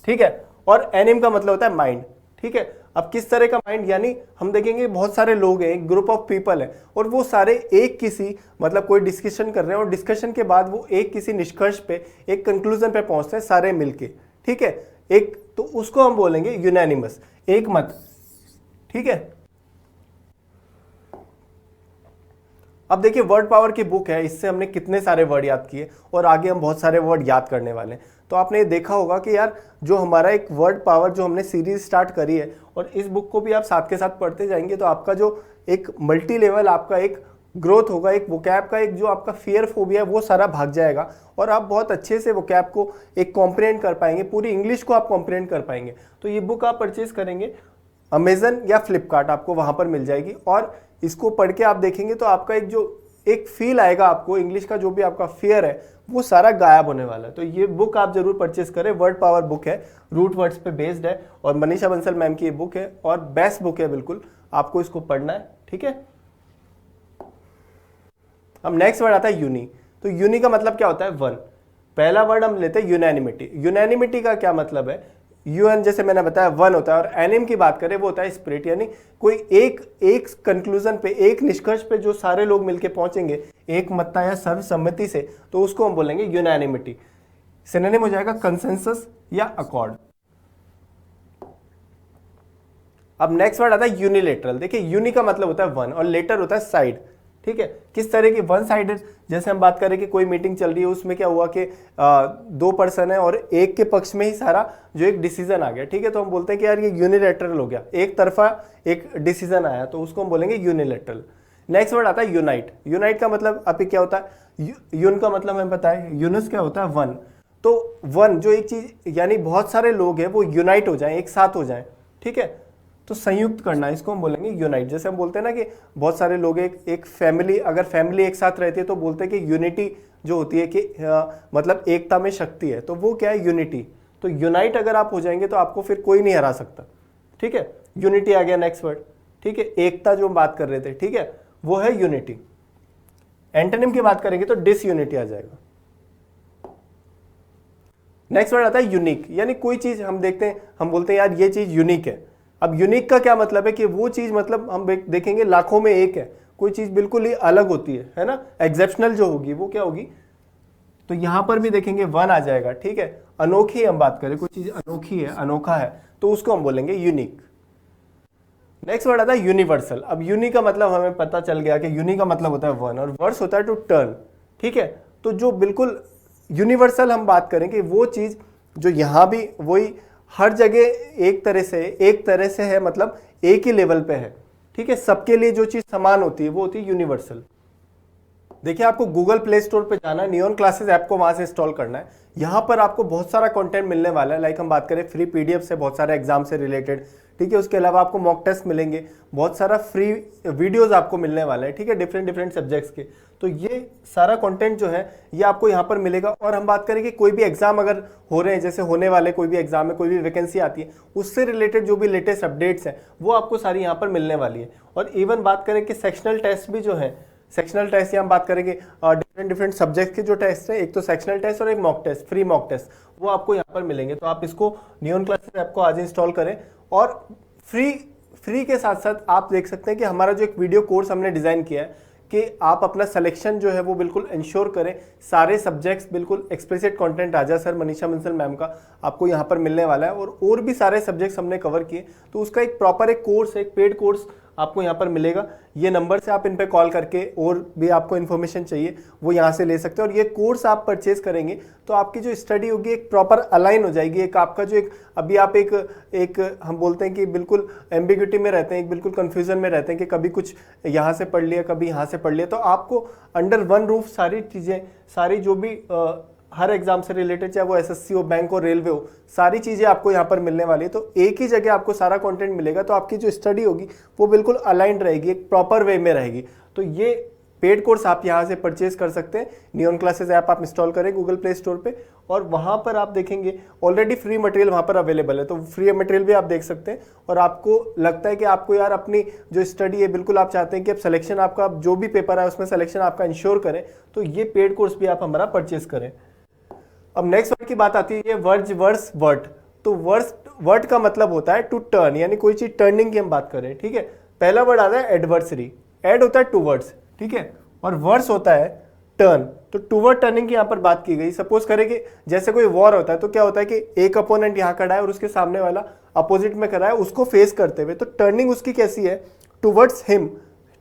ठीक है। और एनिम का मतलब होता है माइंड, ठीक है। अब किस तरह का माइंड, यानी हम देखेंगे बहुत सारे लोग हैं, एक ग्रुप ऑफ पीपल है, और वो सारे एक किसी, मतलब कोई डिस्कशन कर रहे हैं, और डिस्कशन के बाद वो एक किसी निष्कर्ष पे, एक कंक्लूजन पे पहुंचते हैं सारे मिलके, ठीक है, एक, तो उसको हम बोलेंगे यूनैनिमस, एक मत, ठीक है। अब देखिए वर्ड पावर की बुक है, इससे हमने कितने सारे वर्ड याद किए, और आगे हम बहुत सारे वर्ड याद करने वाले हैं। तो आपने ये देखा होगा कि यार जो हमारा एक वर्ड पावर जो हमने सीरीज स्टार्ट करी है, और इस बुक को भी आप साथ के साथ पढ़ते जाएंगे, तो आपका जो एक मल्टी लेवल आपका एक ग्रोथ होगा, एक वोकैब का एक जो आपका फियर फोबिया है वो सारा भाग जाएगा, और आप बहुत अच्छे से वोकैब को एक कॉम्प्रिहेंड कर पाएंगे, पूरी इंग्लिश को आप कॉम्प्रिहेंड कर पाएंगे। तो ये बुक आप परचेज करेंगे अमेजन या फ्लिपकार्ट, आपको वहां पर मिल जाएगी, और इसको पढ़ के आप देखेंगे तो आपका एक जो एक फील आएगा, आपको इंग्लिश का जो भी आपका फियर है वो सारा गायब होने वाला है। तो ये बुक आप जरूर परचेस करें, वर्ड पावर बुक है, रूट वर्ड्स पे बेस्ड है, और मनीषा बंसल मैम की ये बुक है, और बेस्ट बुक है बिल्कुल, आपको इसको पढ़ना है, ठीक है। अब नेक्स्ट वर्ड आता है यूनी। तो यूनी का मतलब क्या होता है, वन। पहला वर्ड हम लेते हैं यूनैनिमिटी। यूनैनिमिटी का क्या मतलब है, यूएन जैसे मैंने बताया वन होता है, और एनिम की बात करें वो होता है स्पिरिट, यानी कोई एक कंक्लूजन पे, एक निष्कर्ष पे जो सारे लोग मिलके पहुंचेंगे एक मत्ता या सर्वसम्मति से, तो उसको हम बोलेंगे यूनैनिमिटी। सिनोनिम हो जाएगा कंसेंसस या अकॉर्ड। अब नेक्स्ट वर्ड आता है यूनिलेटरल। देखिए यूनि का मतलब होता है वन, और लेटर होता है साइड, ठीक है। किस तरह की वन साइडेड, जैसे हम बात करें कि कोई मीटिंग चल रही है, उसमें क्या हुआ कि दो पर्सन है और एक के पक्ष में ही सारा जो एक डिसीजन आ गया, ठीक है, तो हम बोलते हैं कि यार ये यूनिलेटरल हो गया, एक तरफा एक डिसीजन आया, तो उसको हम बोलेंगे यूनिलेटरल। नेक्स्ट वर्ड आता है यूनाइट। यूनाइट का मतलब अभी क्या होता है, यून का मतलब हमें पता है, यूनस क्या होता है वन, तो वन जो एक चीज यानी बहुत सारे लोग हैं वो यूनाइट हो जाएं, एक साथ हो जाएं, ठीक है, तो संयुक्त करना, इसको हम बोलेंगे यूनाइट। जैसे हम बोलते हैं ना कि बहुत सारे लोग एक फैमिली, अगर फैमिली एक साथ रहती है तो बोलते हैं कि यूनिटी जो होती है कि मतलब एकता में शक्ति है, तो वो क्या है, यूनिटी। तो यूनाइट अगर आप हो जाएंगे तो आपको फिर कोई नहीं हरा सकता, ठीक है। यूनिटी आ गया नेक्स्ट वर्ड, ठीक है। एकता जो हम बात कर रहे थे, ठीक है, वो है यूनिटी। एंटोनिम की बात करेंगे तो डिसयूनिटी आ जाएगा। नेक्स्ट वर्ड आता है यूनिक, यानी कोई चीज हम देखते हैं, हम बोलते हैं यार ये चीज यूनिक है। अब यूनिक का क्या मतलब है कि वो चीज मतलब हम देखेंगे लाखों में एक है, कोई चीज बिल्कुल ही अलग होती है ना, एक्सेप्शनल जो होगी वो क्या होगी, तो यहां पर भी देखेंगे वन आ जाएगा, ठीक है। अनोखी हम बात करें, कोई चीज अनोखी है, अनोखा है, तो उसको हम बोलेंगे यूनिक। नेक्स्ट वर्ड आता है यूनिवर्सल। अब यूनि का मतलब हमें पता चल गया कि यूनि का मतलब होता है वन और वर्स होता है टू टर्न, ठीक है। तो जो बिल्कुल यूनिवर्सल हम बात करें कि वो चीज जो यहां भी वही हर जगह एक तरह से है, मतलब एक ही लेवल पे है, ठीक है, सबके लिए जो चीज समान होती है वो होती है यूनिवर्सल। देखिए आपको गूगल प्ले स्टोर पे जाना है, नियॉन क्लासेस ऐप को वहां से इंस्टॉल करना है। यहाँ पर आपको बहुत सारा कंटेंट मिलने वाला है, लाइक हम बात करें फ्री पीडीएफ से बहुत सारे एग्जाम से रिलेटेड, ठीक है। उसके अलावा आपको मॉक टेस्ट मिलेंगे, बहुत सारा फ्री वीडियोस आपको मिलने वाला है, ठीक है, डिफरेंट डिफरेंट सब्जेक्ट्स के। तो ये सारा कंटेंट जो है ये आपको यहाँ पर मिलेगा। और हम बात करें कि कोई भी एग्जाम अगर हो रहे हैं, जैसे होने वाले कोई भी एग्जाम में कोई भी वैकेंसी आती है, उससे रिलेटेड जो भी लेटेस्ट अपडेट्स हैं वो आपको सारी यहाँ पर मिलने वाली है। और इवन बात करें कि सेक्शनल टेस्ट भी जो है, सेक्शनल टेस्ट या हम बात करेंगे डिफरेंट डिफरेंट सब्जेक्ट के जो टेस्ट है, एक तो सेक्शनल टेस्ट और एक mock test, free mock test, वो आपको यहाँ पर मिलेंगे। तो आप इसको नियॉन क्लासेस ऐप को आज इंस्टॉल करें। और फ्री के साथ साथ आप देख सकते हैं कि हमारा जो एक वीडियो कोर्स हमने डिजाइन किया है कि आप अपना सिलेक्शन जो है वो बिल्कुल इंश्योर करें, सारे सब्जेक्ट्स बिल्कुल एक्सप्लिसिट कंटेंट आ जाए सर मनीषा बंसल मैम का आपको यहाँ पर मिलने वाला है। और भी सारे सब्जेक्ट्स हमने कवर किए, तो उसका एक प्रॉपर एक कोर्स है, एक पेड कोर्स आपको यहाँ पर मिलेगा। ये नंबर से आप इन पे कॉल करके और भी आपको इन्फॉर्मेशन चाहिए वो यहाँ से ले सकते हैं। और ये कोर्स आप परचेज करेंगे तो आपकी जो स्टडी होगी एक प्रॉपर अलाइन हो जाएगी। एक आपका जो एक अभी आप एक हम बोलते हैं कि बिल्कुल एम्बिग्यूटी में रहते हैं, एक बिल्कुल कन्फ्यूजन में रहते हैं कि कभी कुछ यहाँ से पढ़ लिया, कभी यहाँ से पढ़ लिया, तो आपको अंडर वन रूफ सारी चीज़ें, सारी जो भी हर एग्जाम से रिलेटेड, चाहे वो एसएससी हो, बैंक हो, रेलवे हो, सारी चीज़ें आपको यहाँ पर मिलने वाली है। तो एक ही जगह आपको सारा कंटेंट मिलेगा, तो आपकी जो स्टडी होगी वो बिल्कुल अलाइंड रहेगी, एक प्रॉपर वे में रहेगी। तो ये पेड कोर्स आप यहाँ से परचेज कर सकते हैं। नियॉन क्लासेस ऐप आप इंस्टॉल करें गूगल प्ले स्टोर पे, और वहाँ पर आप देखेंगे ऑलरेडी फ्री मटेरियल वहाँ पर अवेलेबल है, तो फ्री मटेरियल भी आप देख सकते हैं। और आपको लगता है कि आपको यार अपनी जो स्टडी है बिल्कुल आप चाहते हैं कि अब सिलेक्शन आपका जो भी पेपर है उसमें सिलेक्शन आपका इंश्योर करें, तो ये पेड कोर्स भी आप हमारा परचेज करें। अब नेक्स्ट वर्ड की बात आती है, ये वर्स वर्ट। तो वर्ट का मतलब होता है टू टर्न, यानी कोई चीज टर्निंग की हम बात करें, ठीक है। पहला वर्ड आता है एडवर्सरी, एड होता है टूवर्ड्स, ठीक है, और वर्स होता है टर्न। तो टूवर्ड टर्निंग की यहाँ पर बात की गई। सपोज करें कि जैसे कोई वॉर होता है तो क्या होता है कि एक अपोनेंट यहाँ खड़ा है और उसके सामने वाला अपोजिट में खड़ा है, उसको फेस करते हुए, तो टर्निंग उसकी कैसी है, टूवर्ड्स हिम,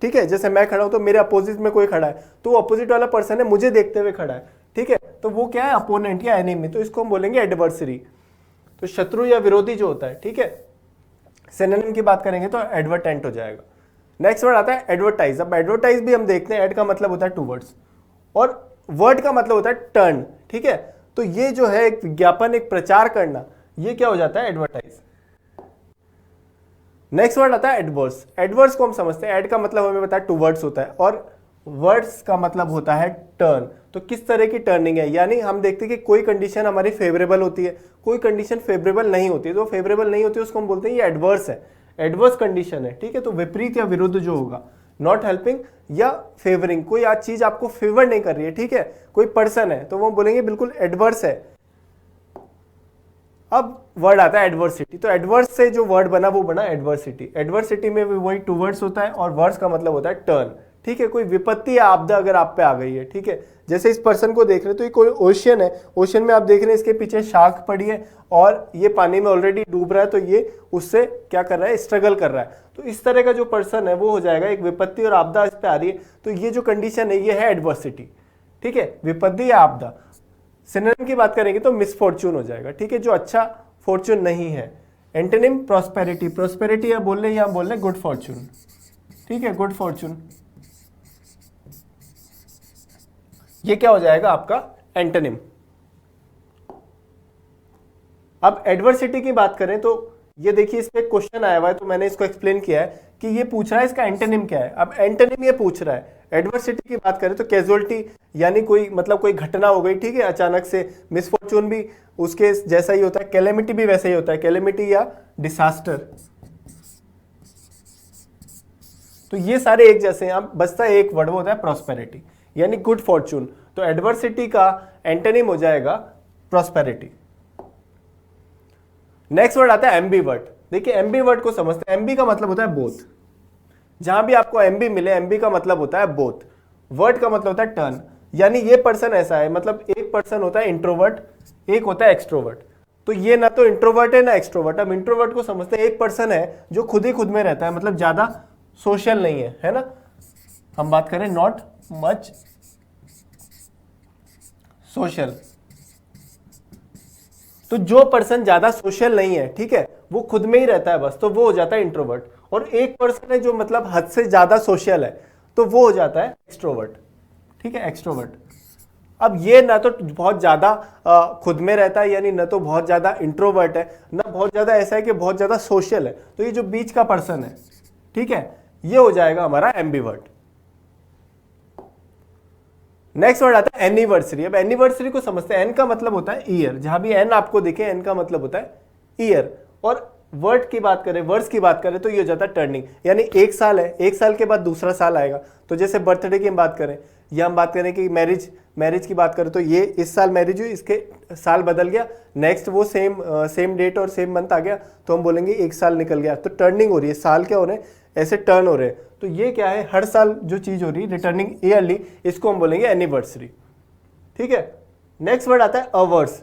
ठीक है। जैसे मैं खड़ा हूं तो मेरे अपोजिट में कोई खड़ा है, तो वो अपोजिट वाला पर्सन है मुझे देखते हुए खड़ा है, ठीक है, तो वो क्या है, अपोनेंट या एनिमी, तो इसको हम बोलेंगे एडवर्सरी। तो शत्रु या विरोधी जो होता है, ठीक है। सिनोनिम की बात करेंगे तो एडवर्टेंट हो जाएगा। नेक्स्ट वर्ड आता है एडवर्टाइज। अब एडवर्टाइज भी हम देखते हैं, एड का मतलब होता है टूवर्ड्स और वर्ड का मतलब होता है टर्न, ठीक है। तो ये जो है एक विज्ञापन, एक प्रचार करना, ये क्या हो जाता है, एडवर्टाइज। नेक्स्ट वर्ड आता है एडवर्स। एडवर्स को हम समझते हैं, एड का मतलब हमें पता है टूवर्ड्स होता है और वर्ड्स का मतलब होता है टर्न। तो किस तरह की टर्निंग है, यानी हम देखते हैं कि कोई कंडीशन हमारी फेवरेबल होती है, कोई कंडीशन फेवरेबल नहीं होती है। तो फेवरेबल नहीं होती है उसको हम बोलते हैं ये एडवर्स है, एडवर्स कंडीशन है, ठीक है। तो विपरीत या विरुद्ध जो होगा, नॉट हेल्पिंग या फेवरिंग, कोई आज चीज आपको फेवर नहीं कर रही है, ठीक है, कोई पर्सन है तो वो बोलेंगे बिल्कुल एडवर्स है। अब वर्ड आता है एडवर्सिटी। तो एडवर्स से जो वर्ड बना वो बना एडवर्सिटी। एडवर्सिटी में भी वही टू वर्ड्स होता है और वर्ड्स का मतलब होता है टर्न, ठीक है। कोई विपत्ति या आपदा अगर आप पे आ गई है, ठीक है, जैसे इस पर्सन को देख रहे हैं तो ये कोई ओशियन है, ओशियन में आप देख रहे हैं इसके पीछे शार्क पड़ी है और ये पानी में ऑलरेडी डूब रहा है, तो ये उससे क्या कर रहा है, स्ट्रगल कर रहा है। तो इस तरह का जो पर्सन है वो हो जाएगा, एक विपत्ति और आपदा इस पे आ रही है, तो ये जो कंडीशन है ये है एडवर्सिटी, ठीक है, विपत्ति या आपदा। सिनोनिम की बात करेंगे तो मिसफॉर्चून हो जाएगा, ठीक है, जो अच्छा फॉर्चून नहीं है। Antonym prosperity. प्रॉस्पेरिटी या बोल रहे यहाँ बोल रहे गुड फॉर्चून, ठीक है, गुड फॉर्चून, ये क्या हो जाएगा आपका एंटोनिम। अब एडवर्सिटी की बात करें तो ये देखिए, इस पे क्वेश्चन आया हुआ है तो मैंने इसको एक्सप्लेन किया है कि ये पूछ रहा है इसका एंटोनिम क्या है। अब एंटोनिम ये पूछ रहा है। एडवर्सिटी की बात करें तो कैजुअलिटी यानी कोई मतलब कोई घटना हो गई, ठीक है, अचानक से। मिसफॉर्चून भी उसके जैसा ही होता है, कैलेमिटी भी वैसा ही होता है, कैलेमिटी या डिसास्टर। तो ये सारे एक जैसे हैं। अब बचता है एक वर्ड, वो होता है प्रॉस्पेरिटी यानी गुड फॉर्चून। तो एडवर्सिटी का एंटोनिम हो जाएगा प्रॉस्पेरिटी। नेक्स्ट वर्ड आता है एम्बीवर्ट। देखिए एम्बीवर्ट को समझते हैं। एम्बी का मतलब होता है बोथ। जहां भी आपको एम्बी मिले, एम्बी का मतलब होता है बोथ। वर्ट का मतलब होता है टर्न, यानी ये पर्सन ऐसा है, मतलब एक पर्सन होता है इंट्रोवर्ट, एक होता है एक्सट्रोवर्ट। तो ये ना तो इंट्रोवर्ट है ना एक्सट्रोवर्ट। अब इंट्रोवर्ट को समझते हैं, एक पर्सन है जो खुद ही खुद में रहता है, मतलब ज्यादा सोशल नहीं है ना। हम बात करें नॉट मच सोशल। तो जो पर्सन ज्यादा सोशल नहीं है, ठीक है, वो खुद में ही रहता है बस, तो वो हो जाता है इंट्रोवर्ट। और एक पर्सन है जो मतलब हद से ज्यादा सोशल है, तो वो हो जाता है एक्सट्रोवर्ट, ठीक है, एक्सट्रोवर्ट। अब ये ना तो बहुत ज्यादा खुद में रहता है, यानी ना तो बहुत ज्यादा इंट्रोवर्ट है, ना बहुत ज्यादा ऐसा है कि बहुत ज्यादा सोशल है। तो ये जो बीच का पर्सन है, ठीक है, ये हो जाएगा हमारा एम्बीवर्ट। नेक्स्ट वर्ड आता है एनिवर्सरी। अब एनिवर्सरी को समझते हैं। एन का मतलब होता है ईयर। जहां भी एन आपको दिखे, एन का मतलब होता है ईयर। और वर्ड की बात करें, वर्ड्स की बात करें तो ये हो जाता है टर्निंग, यानी एक साल है, एक साल के बाद दूसरा साल आएगा। तो जैसे बर्थडे की हम बात करें, या हम बात करें कि मैरिज की बात करें, तो ये इस साल मैरिज हुई, इसके साल बदल गया, नेक्स्ट वो सेम डेट और सेम मंथ आ गया, तो हम बोलेंगे एक साल निकल गया। तो टर्निंग हो रही है, साल क्या हो रहे हैं, ऐसे टर्न हो रहे हैं। तो ये क्या है, हर साल जो चीज हो रही है, रिटर्निंग ईयरली, इसको हम बोलेंगे एनिवर्सरी, ठीक है। नेक्स्ट वर्ड आता है अवर्स।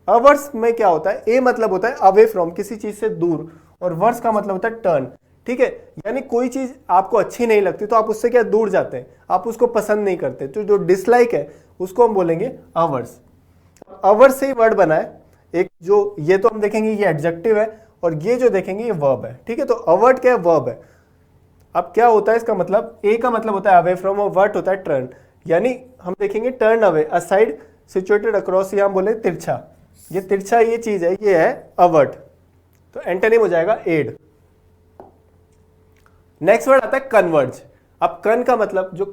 अवर्स में क्या होता है, ए मतलब होता है अवे फ्रॉम, किसी चीज से दूर, और वर्स का मतलब होता है टर्न, ठीक है। यानी कोई चीज आपको अच्छी नहीं लगती तो आप उससे क्या दूर जाते हैं, आप उसको पसंद नहीं करते, तो जो डिसलाइक है उसको हम बोलेंगे अवर्स। अवर्स से ही वर्ड बना है एक, जो ये तो हम देखेंगे ये एडजेक्टिव है, और ये जो देखेंगे ये वर्ब है, ठीक है। तो अवर्ट क्या है, वर्ब है। अब क्या होता है इसका मतलब, ए का मतलब होता है अवे फ्रॉम, और वर्ट होता है टर्न, यानी हम देखेंगे टर्न अवे, अ साइड सिचुएटेड अक्रॉस, या हम बोले तिरछा, ये तिरछा ये चीज है, ये है अवर्ट। तो एंटोनिम हो जाएगा एड। नेक्स्ट वर्ड आता है कन्वर्ज। अब कन का मतलब, जो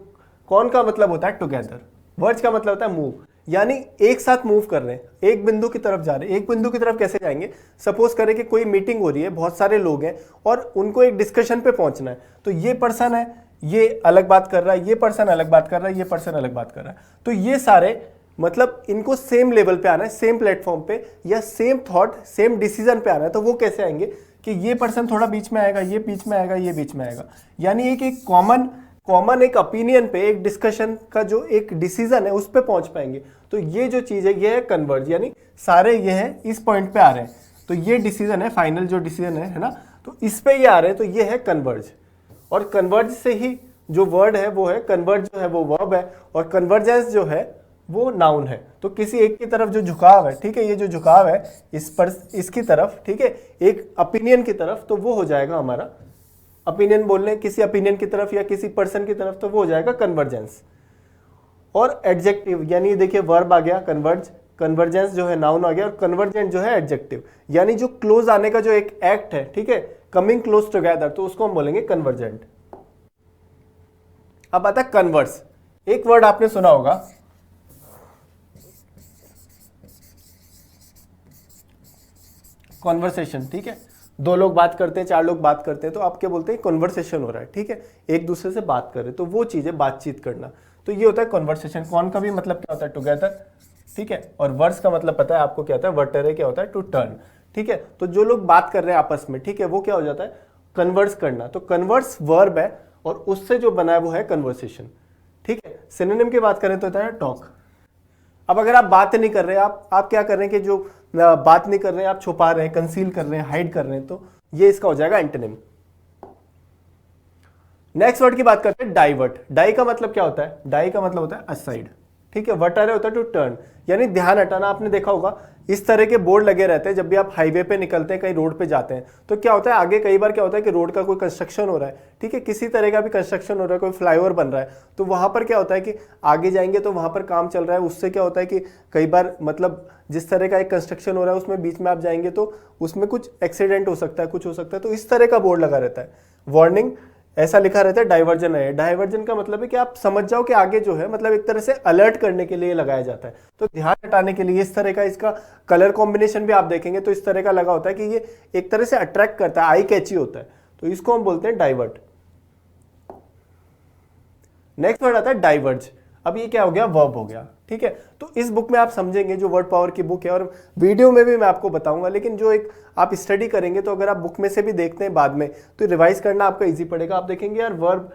कौन का मतलब होता है टुगेदर, वर्ज का मतलब होता है मूव, यानी एक साथ मूव कर रहे हैं, एक बिंदु की तरफ जा रहे हैं। एक बिंदु की तरफ कैसे जाएंगे, सपोज करें कि कोई मीटिंग हो रही है, बहुत सारे लोग हैं और उनको एक डिस्कशन पे पहुंचना है। तो ये पर्सन है, ये अलग बात कर रहा है, ये पर्सन अलग बात कर रहा है, ये पर्सन अलग बात कर रहा है। तो ये सारे मतलब इनको सेम लेवल पे आना है, सेम प्लेटफॉर्म पे, या सेम थॉट सेम डिसीजन पे आना है। तो वो कैसे आएंगे कि ये पर्सन थोड़ा बीच में आएगा, ये बीच में आएगा, ये बीच में आएगा, यानी एक कॉमन एक ओपिनियन पे, एक डिस्कशन का जो एक डिसीजन है उस पे पहुंच पाएंगे। तो ये जो चीज है ये है कन्वर्ज, यानी सारे ये है इस पॉइंट पे आ रहे हैं, तो ये डिसीजन है, फाइनल जो डिसीजन है ना, तो इस पे ये आ रहे हैं, तो ये है कन्वर्ज। और कन्वर्ज से ही जो वर्ड है वो है, कन्वर्ज जो है वो वर्ब है, और कन्वर्जेंस जो है वो नाउन है। तो किसी एक की तरफ जो झुकाव है, ठीक है, ये जो झुकाव है इस पर, इसकी तरफ, ठीक है, एक ओपिनियन की तरफ, तो वो हो जाएगा हमारा ओपिनियन बोलने, किसी ओपिनियन की तरफ या किसी पर्सन की तरफ, तो वो हो जाएगा कन्वर्जेंस। और एडजेक्टिव, यानी देखिए वर्ब आ गया कन्वर्ज, कन्वर्जेंस जो है नाउन आ गया, और कन्वर्जेंट जो है एडजेक्टिव, यानी जो क्लोज आने का जो एक एक्ट है, ठीक है, कमिंग क्लोज टुगेदर, तो उसको हम बोलेंगे कन्वर्जेंट। अब आता है कन्वर्स। एक वर्ड आपने सुना होगा, कॉन्वर्सेशन, ठीक है, दो लोग बात करते हैं, चार लोग बात करते हैं, तो आप क्या बोलते हैं, कॉन्वर्सेशन हो रहा है, ठीक है, एक दूसरे से बात कर रहे हैं, तो वो चीज है बातचीत करना। तो ये होता है कॉन्वर्सेशन। कॉन का भी मतलब क्या होता है, टुगेदर, ठीक है, और वर्स का मतलब पता है आपको क्या होता है, वर्टरे क्या होता है, टू टर्न, ठीक है। तो जो लोग बात कर रहे हैं आपस में, ठीक है, वो क्या हो जाता है, कन्वर्स करना। तो कन्वर्स वर्ब है, और उससे जो बना है वो है कन्वर्सेशन, ठीक है। सिनोनिम की बात करें तो होता है टॉक। अब अगर आप बात नहीं कर रहे, आप क्या कर रहे हैं कि जो बात नहीं कर रहे हैं, आप छुपा रहे हैं, कंसील कर रहे हैं, हाइड कर रहे हैं, तो ये इसका हो जाएगा एंटोनिम। नेक्स्ट वर्ड की बात करते हैं डाइवर्ट। डाई का मतलब क्या होता है, डाई का मतलब होता है असाइड, ठीक है, वट आ रहा होता है टू टर्न, यानी ध्यान हटाना। आपने देखा होगा इस तरह के बोर्ड लगे रहते हैं जब भी आप हाईवे पे निकलते हैं, कहीं रोड पे जाते हैं, तो क्या होता है आगे कई बार क्या होता है कि रोड का कोई कंस्ट्रक्शन हो रहा है, ठीक है, किसी तरह का भी कंस्ट्रक्शन हो रहा है, कोई फ्लाईओवर बन रहा है, तो वहां पर क्या होता है कि आगे जाएंगे तो वहां पर काम चल रहा है, उससे क्या होता है कि कई बार मतलब जिस तरह का एक कंस्ट्रक्शन हो रहा है उसमें बीच में आप जाएंगे तो उसमें कुछ एक्सीडेंट हो सकता है, कुछ हो सकता है, तो इस तरह का बोर्ड लगा रहता है। वार्निंग ऐसा लिखा रहता है, डाइवर्जन है। डाइवर्जन का मतलब है कि आप समझ जाओ कि आगे जो है मतलब एक तरह से अलर्ट करने के लिए लगाया जाता है, तो ध्यान हटाने के लिए इस तरह का इसका कलर कॉम्बिनेशन भी आप देखेंगे तो इस तरह का लगा होता है कि ये एक तरह से अट्रैक्ट करता है, आई कैची होता है, तो इसको हम बोलते हैं डाइवर्ट। नेक्स्ट वर्ड आता है डाइवर्ज। अब ये क्या हो गया, वर्ब हो गया, ठीक है। तो इस बुक में आप समझेंगे, जो वर्ड पावर की बुक है, और वीडियो में भी मैं आपको बताऊंगा, लेकिन जो एक आप स्टडी करेंगे तो अगर आप बुक में से भी देखते हैं बाद में तो रिवाइज करना आपका इजी पड़ेगा। आप देखेंगे यार वर्ब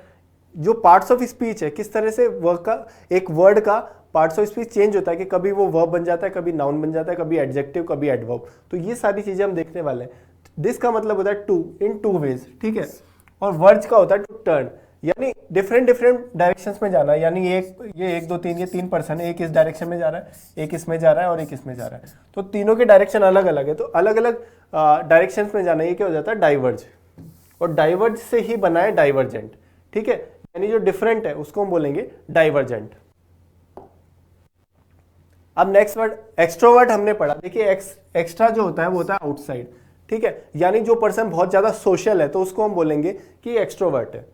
जो पार्ट्स ऑफ स्पीच है, किस तरह से वर्ड का, एक वर्ड का पार्ट्स ऑफ स्पीच चेंज होता है कि कभी वो वर्ब बन जाता है, कभी नाउन बन जाता है, कभी एडजेक्टिव, कभी एडवर्ब, तो ये सारी चीजें हम देखने वाले हैं। दिस का मतलब होता है टू, इन टू वेज, ठीक है। और वर्ड्स का होता है टू टर्न, यानी डिफरेंट डिफरेंट डायरेक्शंस में जाना है, यानी ये 1 2 3 ये 3 पर्सन है, एक इस डायरेक्शन में जा रहा है, एक इसमें जा रहा है और एक इसमें जा रहा है, तो तीनों के डायरेक्शन अलग अलग है, तो अलग अलग डायरेक्शंस में जाना, ये क्या हो जाता है डाइवर्ज। और डाइवर्ज से ही बना है डाइवर्जेंट, ठीक है, यानी जो डिफरेंट है उसको हम बोलेंगे डाइवर्जेंट। अब नेक्स्ट वर्ड एक्सट्रोवर्ट हमने पढ़ा। देखिए एक्स्ट्रा जो होता है वो होता है आउटसाइड, ठीक है, यानी जो पर्सन बहुत ज्यादा सोशल है तो उसको हम बोलेंगे कि एक्सट्रोवर्ट है।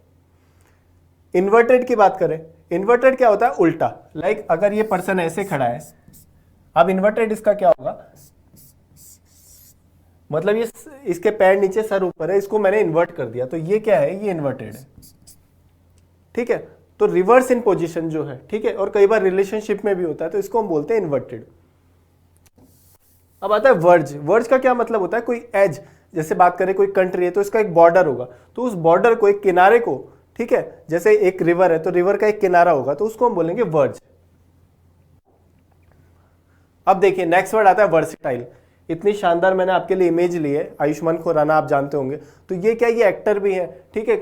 इन्वर्टेड की बात करें, इन्वर्टेड क्या होता है, उल्टा, लाइक अगर ये पर्सन ऐसे खड़ा है, अब इन्वर्टेड इसका क्या होगा, मतलब ये इसके पैर नीचे सर ऊपर है, इसको मैंने इन्वर्ट कर दिया, तो ये क्या है, ये इन्वर्टेड है, ठीक है। तो रिवर्स इन पोजीशन जो है, ठीक है, और कई बार रिलेशनशिप में भी होता है, तो इसको हम बोलते हैं इन्वर्टेड। अब आता है वर्ज। वर्ज का क्या मतलब होता है, कोई एज, जैसे बात करें कोई कंट्री है तो इसका एक बॉर्डर होगा, तो उस बॉर्डर को, एक किनारे को, ठीक है, जैसे एक रिवर है तो रिवर का एक किनारा होगा, तो उसको हम बोलेंगे वर्ज। अब देखिए नेक्स्ट वर्ड आता है वर्सेटाइल। इतनी शानदार मैंने आपके लिए इमेज ली है, आयुष्मान खुराना आप जानते होंगे, तो ये क्या, ये एक्टर भी है, ठीक है,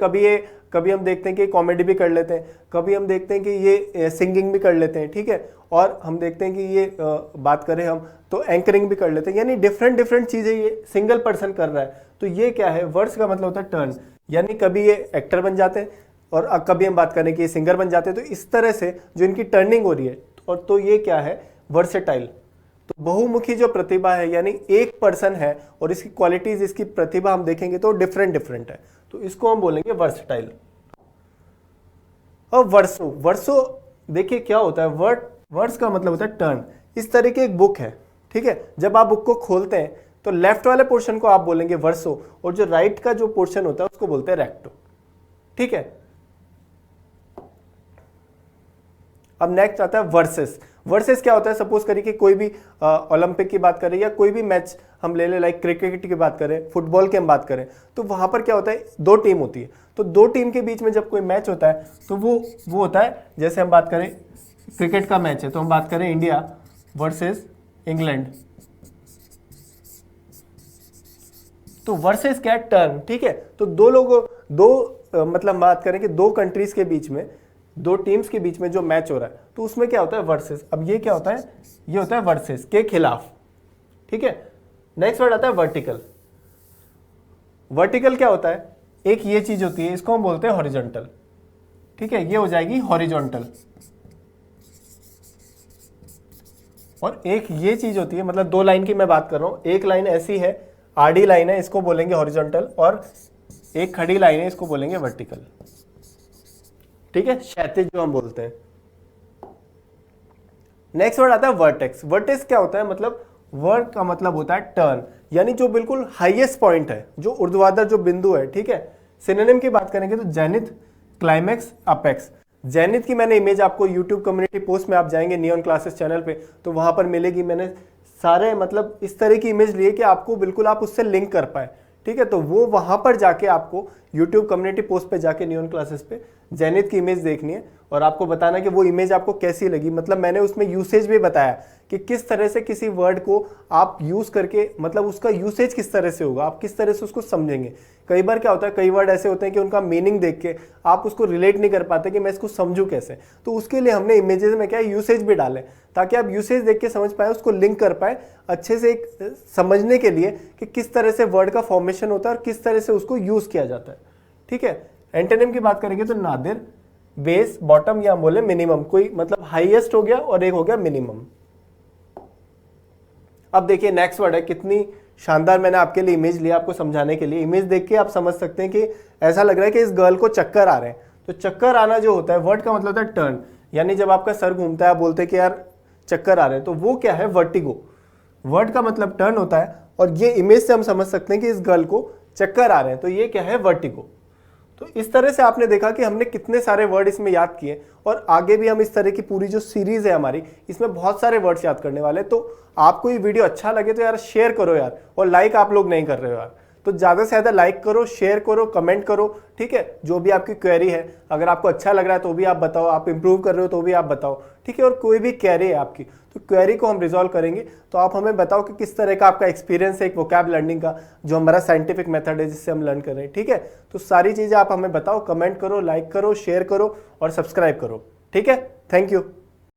कभी हम देखते हैं कि कॉमेडी भी कर लेते हैं, कभी हम देखते हैं कि ये सिंगिंग भी कर लेते हैं, ठीक है, और हम देखते हैं कि ये बात करें हम तो एंकरिंग भी कर लेते हैं, यानी डिफरेंट डिफरेंट चीजें ये सिंगल पर्सन कर रहा है। तो ये क्या है, वर्स का मतलब होता है टर्न, यानी कभी ये एक्टर बन जाते हैं और कभी हम बात करें कि ये सिंगर बन जाते हैं, तो इस तरह से जो इनकी टर्निंग हो रही है, और तो ये क्या है, वर्सेटाइल। तो बहुमुखी जो प्रतिभा है, यानी एक पर्सन है और इसकी क्वालिटीज, इसकी प्रतिभा हम देखेंगे तो डिफरेंट डिफरेंट है, तो इसको हम बोलेंगे वर्सेटाइल। और वर्सो, वर्सो देखिए क्या होता है, वर्ड्स का मतलब होता है टर्न। इस तरह की एक बुक है, ठीक है, जब आप बुक को खोलते हैं तो लेफ्ट वाले पोर्शन को आप बोलेंगे वर्सो, और जो राइट का जो पोर्शन होता है उसको बोलते हैं रेक्टो, ठीक है। अब नेक्स्ट आता है वर्सेस। वर्सेस क्या होता है, सपोज करिए कि कोई भी ओलंपिक की बात करें या कोई भी मैच हम ले ले, लाइक क्रिकेट की बात करें, फुटबॉल की हम बात करें, तो वहां पर क्या होता है, दो टीम होती है, तो दो टीम के बीच में जब कोई मैच होता है तो वो होता है, जैसे हम बात करें क्रिकेट का मैच है तो हम बात करें इंडिया वर्सेस इंग्लैंड, तो वर्सेस क्या है, टर्न, ठीक है। तो मतलब बात करें कि दो कंट्रीज के बीच में, दो टीम्स के बीच में जो मैच हो रहा है तो उसमें क्या होता है, वर्सेस। अब ये क्या होता है, ये होता है वर्सेस के खिलाफ, ठीक है। नेक्स्ट वर्ड आता है वर्टिकल। वर्टिकल क्या होता है, एक ये चीज होती है, इसको हम बोलते हैं हॉरिजॉन्टल, ठीक है, ये हो जाएगी हॉरिजॉन्टल। और एक ये चीज होती है, मतलब दो लाइन की मैं बात कर रहा हूं, एक लाइन ऐसी है, आडी लाइन है, इसको बोलेंगे हॉरिजॉन्टल, और एक खड़ी लाइन है, इसको बोलेंगे वर्टिकल, ठीक है, क्षैतिज जो हम बोलते हैं। नेक्स्ट वर्ड आता है वर्टेक्स। वर्टेक्स क्या होता है, मतलब वर्ड का मतलब होता है टर्न, यानी जो बिल्कुल हाईएस्ट पॉइंट है, जो ऊर्ध्वाधर जो बिंदु है, ठीक है। सिनोनिम की बात करेंगे तो जेनिथ, क्लाइमैक्स, अपेक्स। जेनिथ की मैंने इमेज आपको यूट्यूब कम्युनिटी पोस्ट में आप जाएंगे नियॉन क्लासेस चैनल पे तो वहां पर मिलेगी, मैंने सारे मतलब इस तरह की इमेज ली है कि आपको बिल्कुल आप उससे लिंक कर पाए, ठीक है। तो वो वहां पर जाके आपको यूट्यूब कम्युनिटी पोस्ट पे जाके नियॉन क्लासेस पे जेनिथ की इमेज देखनी है और आपको बताना कि वो इमेज आपको कैसी लगी। मतलब मैंने उसमें यूसेज भी बताया कि किस तरह से किसी वर्ड को आप यूज करके, मतलब उसका यूसेज किस तरह से होगा, आप किस तरह से उसको समझेंगे। कई बार क्या होता है, कई वर्ड ऐसे होते हैं कि उनका मीनिंग देख के आप उसको रिलेट नहीं कर पाते कि मैं इसको समझूं कैसे, तो उसके लिए हमने इमेजेस में क्या यूसेज भी डाले ताकि आप यूसेज देख के समझ पाए, उसको लिंक कर पाए अच्छे से, एक समझने के लिए कि किस तरह से वर्ड का फॉर्मेशन होता है और किस तरह से उसको यूज किया जाता है। ठीक है, एंटोनिम की बात करेंगे तो नादिर, बेस, बॉटम या बोले मिनिमम, कोई मतलब हाईएस्ट हो गया और एक हो गया मिनिमम। अब देखिए नेक्स्ट वर्ड है, कितनी शानदार मैंने आपके लिए इमेज लिया आपको समझाने के लिए। इमेज देख के आप समझ सकते हैं कि ऐसा लग रहा है कि इस गर्ल को चक्कर आ रहे हैं। तो चक्कर आना जो होता है, वर्ड का मतलब होता है टर्न, यानी जब आपका सर घूमता है आप बोलते हैं कि यार चक्कर आ रहे हैं, तो वो क्या है, वर्टिगो। वर्ड का मतलब टर्न होता है और ये इमेज से हम समझ सकते हैं कि इस गर्ल को चक्कर आ रहे हैं, तो ये क्या है, वर्टिगो। तो इस तरह से आपने देखा कि हमने कितने सारे वर्ड इसमें याद किए और आगे भी हम इस तरह की पूरी जो सीरीज है हमारी, इसमें बहुत सारे वर्ड्स याद करने वाले। तो आपको ये वीडियो अच्छा लगे तो यार शेयर करो यार, और लाइक आप लोग नहीं कर रहे हो यार, तो ज़्यादा से ज़्यादा लाइक करो, शेयर करो, कमेंट करो। ठीक है, जो भी आपकी क्वेरी है, अगर आपको अच्छा लग रहा है तो भी आप बताओ, आप इंप्रूव कर रहे हो तो भी आप बताओ। ठीक है, और कोई भी क्वेरी है आपकी तो क्वेरी को हम रिजॉल्व करेंगे। तो आप हमें बताओ कि किस तरह का आपका एक्सपीरियंस है एक वोकैब लर्निंग का, जो हमारा साइंटिफिक मेथड है जिससे हम लर्न कर रहे हैं। ठीक है, तो सारी चीज़ें आप हमें बताओ, कमेंट करो, लाइक करो, शेयर करो और सब्सक्राइब करो। ठीक है, थैंक यू।